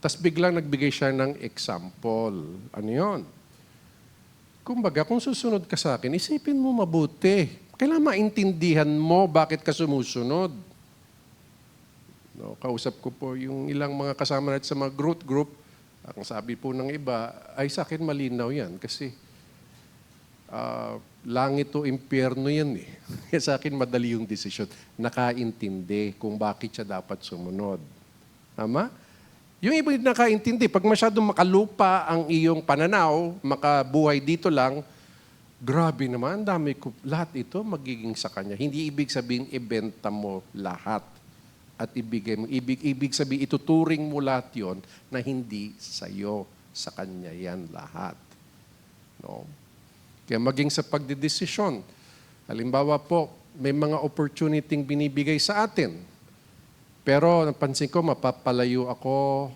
Tapos biglang nagbigay siya ng example. Ano yun? Kumbaga, kung susunod ka sa akin, isipin mo mabuti. Kailangan maintindihan mo bakit ka sumusunod. No, kausap ko po yung ilang mga kasama natin sa mga group. Ang sabi po ng iba, ay sa akin malinaw yan. Kasi langit o impyerno yan eh. Kaya sa akin madali yung desisyon. Nakaintindi kung bakit siya dapat sumunod. Tama? Yung iba hindi nakaintindi. Pag masyadong makalupa ang iyong pananaw, makabuhay dito lang, grabe naman, dami ko. Lahat ito magiging sa kanya. Hindi ibig sabihin, ibenta mo lahat. At ibigay mo. Ibig sabihin, ituturing mo lahat yon na hindi sa'yo, sa kanya yan lahat. No? Kaya maging sa pagdidesisyon. Halimbawa po, may mga opportunity binibigay sa atin. Pero napansin ko, mapapalayo ako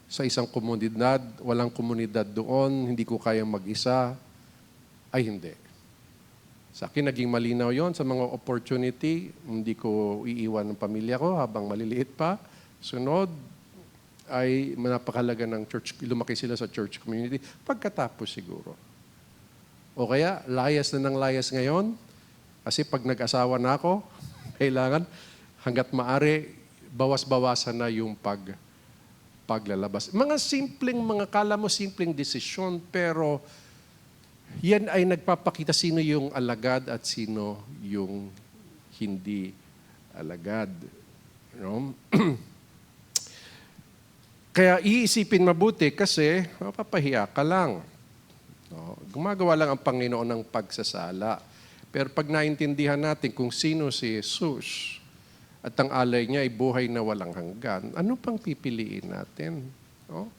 sa isang komunidad, walang komunidad doon, hindi ko kayang mag-isa. Ay, hindi. Sa akin, naging malinaw yon sa mga opportunity. Hindi ko iiwan ng pamilya ko habang maliliit pa. Sunod, ay napakalaga ng church, lumaki sila sa church community. Pagkatapos siguro. O kaya, layas na ng layas ngayon. Kasi pag nag-asawa na ako, kailangan hanggat maaari, bawas-bawasan na yung paglalabas. Mga kala mo simpleng desisyon, pero yan ay nagpapakita sino yung alagad at sino yung hindi alagad. You know? Kaya iisipin mabuti kasi mapapahiya ka lang. No? Gumagawa lang ang Panginoon ng pagsasala. Pero pag naintindihan natin kung sino si Jesus at ang alay niya ay buhay na walang hanggan, ano pang pipiliin natin? No?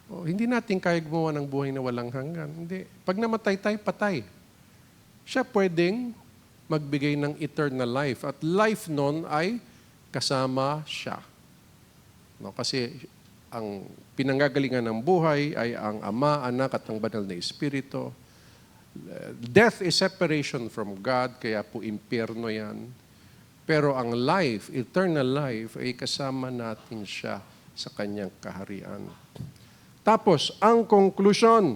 Hindi natin kaya gumawa ng buhay na walang hanggan. Hindi. Pag namatay tayo, patay. Siya pwedeng magbigay ng eternal life. At life nun ay kasama siya. No? Kasi ang pinanggagalingan ng buhay ay ang Ama, Anak at ang Banal na Espiritu. Death is separation from God, kaya po impyerno yan. Pero ang life, eternal life, ay kasama natin siya sa kanyang kaharian. Tapos, ang conclusion,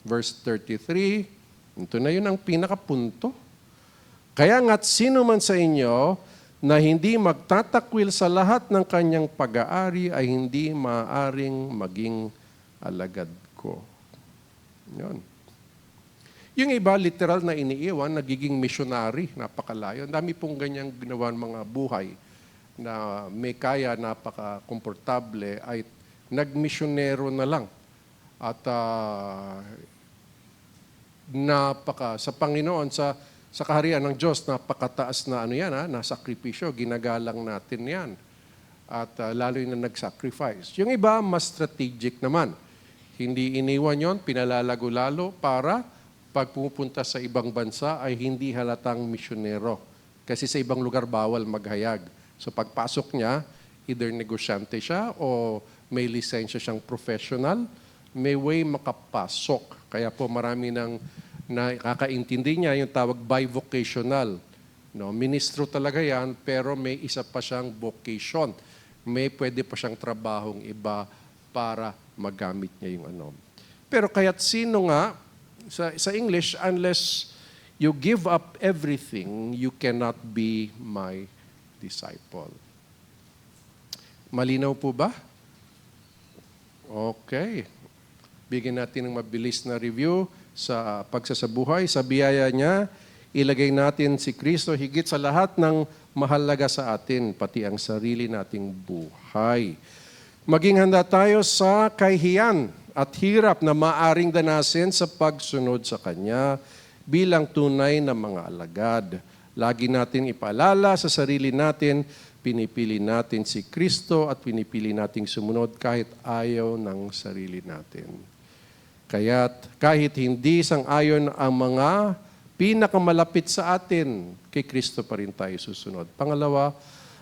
verse 33, Ito na yun ang pinakapunto. Kaya nga't sino man sa inyo na hindi magtatakwil sa lahat ng kanyang pag-aari ay hindi maaaring maging alagad ko. Yun. Yung iba, literal na iniiwan, nagiging missionary, napakalayo. Ang dami pong ganyang ginawa ng mga buhay na may kaya, napaka-komportable, ay nagmisyonero na lang. At sa Panginoon, sa kaharian ng Diyos, napakataas na na sakripisyo, ginagalang natin yan. At lalo na nag-sacrifice. Yung iba, mas strategic naman. Hindi iniwan yon, pinalalago lalo para pag pumupunta sa ibang bansa ay hindi halatang misyonero. Kasi sa ibang lugar bawal maghayag. So pagpasok niya, either negosyante siya o may lisensya siyang professional, may way makapasok. Kaya po marami nang nakakaintindi niya yung tawag bivocational. No, ministro talaga yan, pero may isa pa siyang vocation. May pwede pa siyang trabahong iba para magamit niya yung Pero kaya't sino nga, sa English, unless you give up everything, you cannot be my disciple. Malinaw po ba? Okay. Bigyan natin ng mabilis na review sa pagsasabuhay. Sa biyaya niya, ilagay natin si Kristo higit sa lahat ng mahalaga sa atin, pati ang sarili nating buhay. Maging handa tayo sa kahihiyan at hirap na maaring danasin sa pagsunod sa Kanya bilang tunay na mga alagad. Lagi natin ipaalala sa sarili natin, pinipili natin si Kristo at pinipili nating sumunod kahit ayaw ng sarili natin. Kaya't kahit hindi sang-ayon ang mga pinakamalapit sa atin, kay Kristo pa rin tayo susunod. Pangalawa,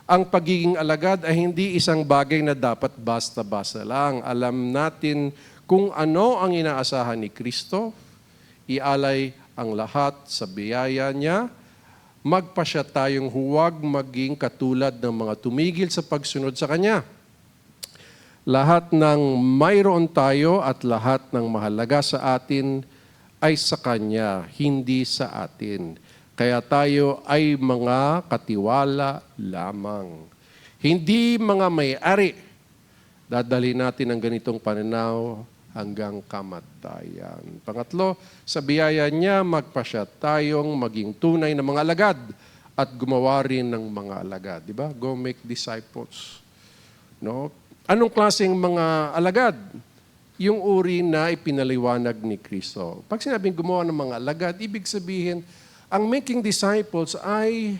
ang pagiging alagad ay hindi isang bagay na dapat basta-basta lang. Alam natin kung ano ang inaasahan ni Kristo, ialay ang lahat sa biyaya niya, magpasya tayong huwag maging katulad ng mga tumigil sa pagsunod sa Kanya. Lahat ng mayroon tayo at lahat ng mahalaga sa atin ay sa Kanya, hindi sa atin. Kaya tayo ay mga katiwala lamang. Hindi mga may-ari. Dadalhin natin ang ganitong pananaw hanggang kamatayan. Pangatlo, sa biyaya niya, magpasya tayong maging tunay na mga alagad at gumawa rin ng mga alagad. Diba? Go make disciples. No? Anong klaseng mga alagad? Yung uri na ipinaliwanag ni Kristo. Pag sinabing gumawa ng mga alagad, ibig sabihin, ang making disciples ay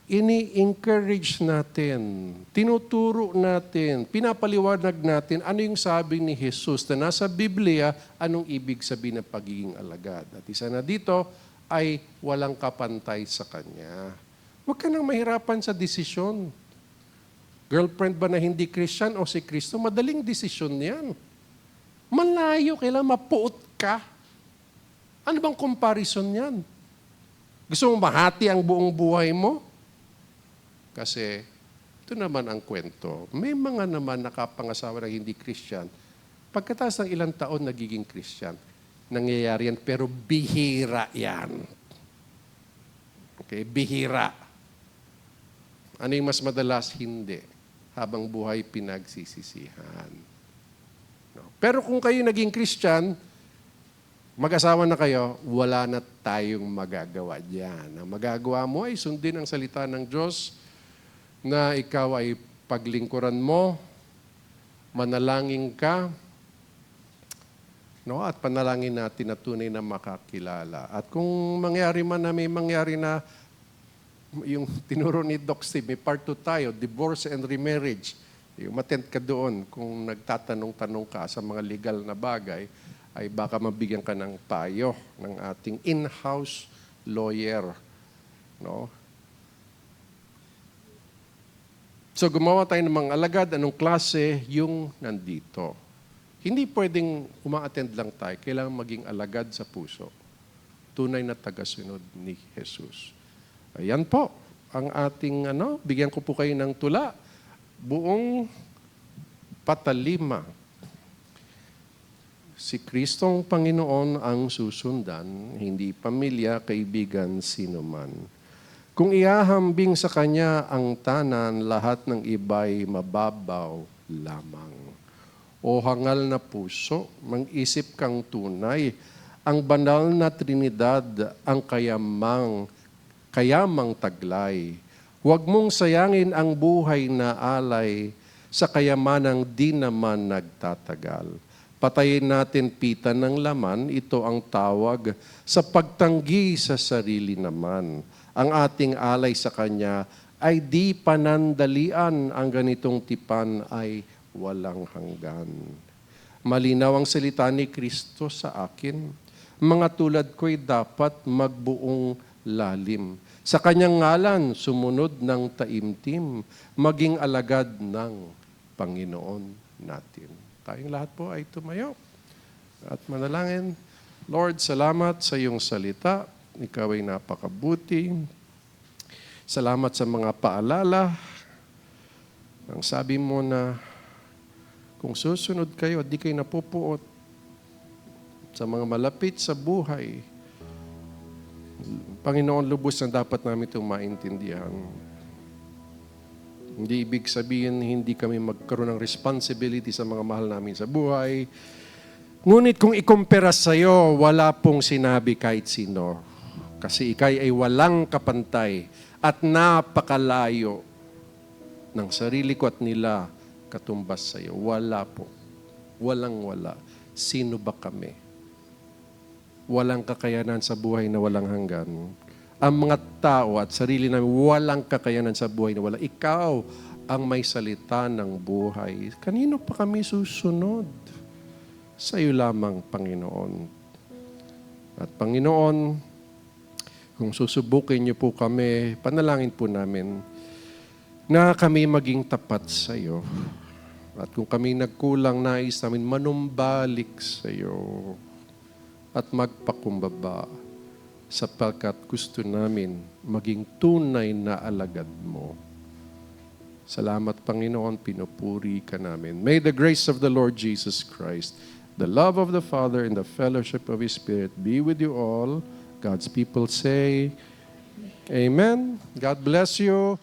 ini-encourage natin, tinuturo natin, pinapaliwanag natin ano yung sabi ni Jesus na nasa Biblia, anong ibig sabihin ng pagiging alagad. At isa na dito ay walang kapantay sa Kanya. Huwag ka nang mahirapan sa desisyon. Girlfriend ba na hindi Christian o si Kristo? Madaling desisyon yan. Malayo, kailangan mapuot ka. Ano bang comparison yan? Gusto mong mahati ang buong buhay mo? Kasi ito naman ang kwento. May mga naman nakapangasawa na hindi Christian. Pagkatapos ng ilang taon nagiging Christian, nangyayari yan, pero bihira yan. Okay, bihira. Ano yung mas madalas? Hindi. Habang buhay pinagsisisihan. No. Pero kung kayo naging Christian, mag-asawa na kayo, wala na tayong magagawa diyan. Ang magagawa mo ay sundin ang salita ng Diyos na ikaw ay paglingkuran mo, manalangin ka, no? At panalangin natin na tunay na makakilala. At kung mangyari man na may mangyari na yung tinuro ni Doc Steve, may part 2 tayo, divorce and remarriage. Yung matent ka doon, kung nagtatanong-tanong ka sa mga legal na bagay, ay baka mabigyan ka ng payo ng ating in-house lawyer. No? So gumawa tayo ng mga alagad, anong klase yung nandito. Hindi pwedeng uma-attend lang tayo, kailangan maging alagad sa puso. Tunay na tagasunod ni Jesus. Ayan po, ang ating, bigyan ko po kayo ng tula. Buong patalima. Si Kristong Panginoon ang susundan, hindi pamilya, kaibigan, sino man. Kung ihahambing sa Kanya ang tanan, lahat ng iba'y mababaw lamang. O hangal na puso, mag-isip kang tunay, ang banal na Trinidad, ang kayamang taglay. Huwag mong sayangin ang buhay na alay sa kayamanang di naman nagtatagal. Patayin natin pita ng laman, ito ang tawag sa pagtanggi sa sarili naman. Ang ating alay sa Kanya ay di panandalian, ang ganitong tipan ay walang hanggan. Malinaw ang salita ni Kristo sa akin. Mga tulad ko'y dapat magbuong lalim. Sa Kanyang ngalan, sumunod ng taimtim, maging alagad ng Panginoon natin. Tayong lahat po ay tumayo at manalangin. Lord, salamat sa iyong salita. Ikaw ay napakabuti. Salamat sa mga paalala. Ang sabi mo na kung susunod kayo, di kayo napupuot sa mga malapit sa buhay. Panginoon, lubos na dapat namin itong maintindihan. Hindi ibig sabihin hindi kami magkaroon ng responsibility sa mga mahal namin sa buhay. Ngunit kung ikumpara sa iyo, wala pong sinabi kahit sino. Kasi ikay ay walang kapantay at napakalayo ng sarili ko at nila katumbas sa iyo. Wala po. Walang-wala. Sino ba kami? Walang kakayanan sa buhay na walang hanggan. Ang mga tao at sarili namin, walang kakayanan sa buhay na wala. Ikaw ang may salita ng buhay. Kanino pa kami susunod? Sa iyo lamang, Panginoon. At Panginoon, kung susubukin niyo po kami, panalangin po namin na kami maging tapat sa iyo. At kung kami nagkulang, nais namin manumbalik sa iyo at magpakumbaba sapagkat gusto namin maging tunay na alagad mo. Salamat, Panginoon, pinupuri ka namin. May the grace of the Lord Jesus Christ, the love of the Father, and the fellowship of His Spirit be with you all. God's people say, Amen. God bless you.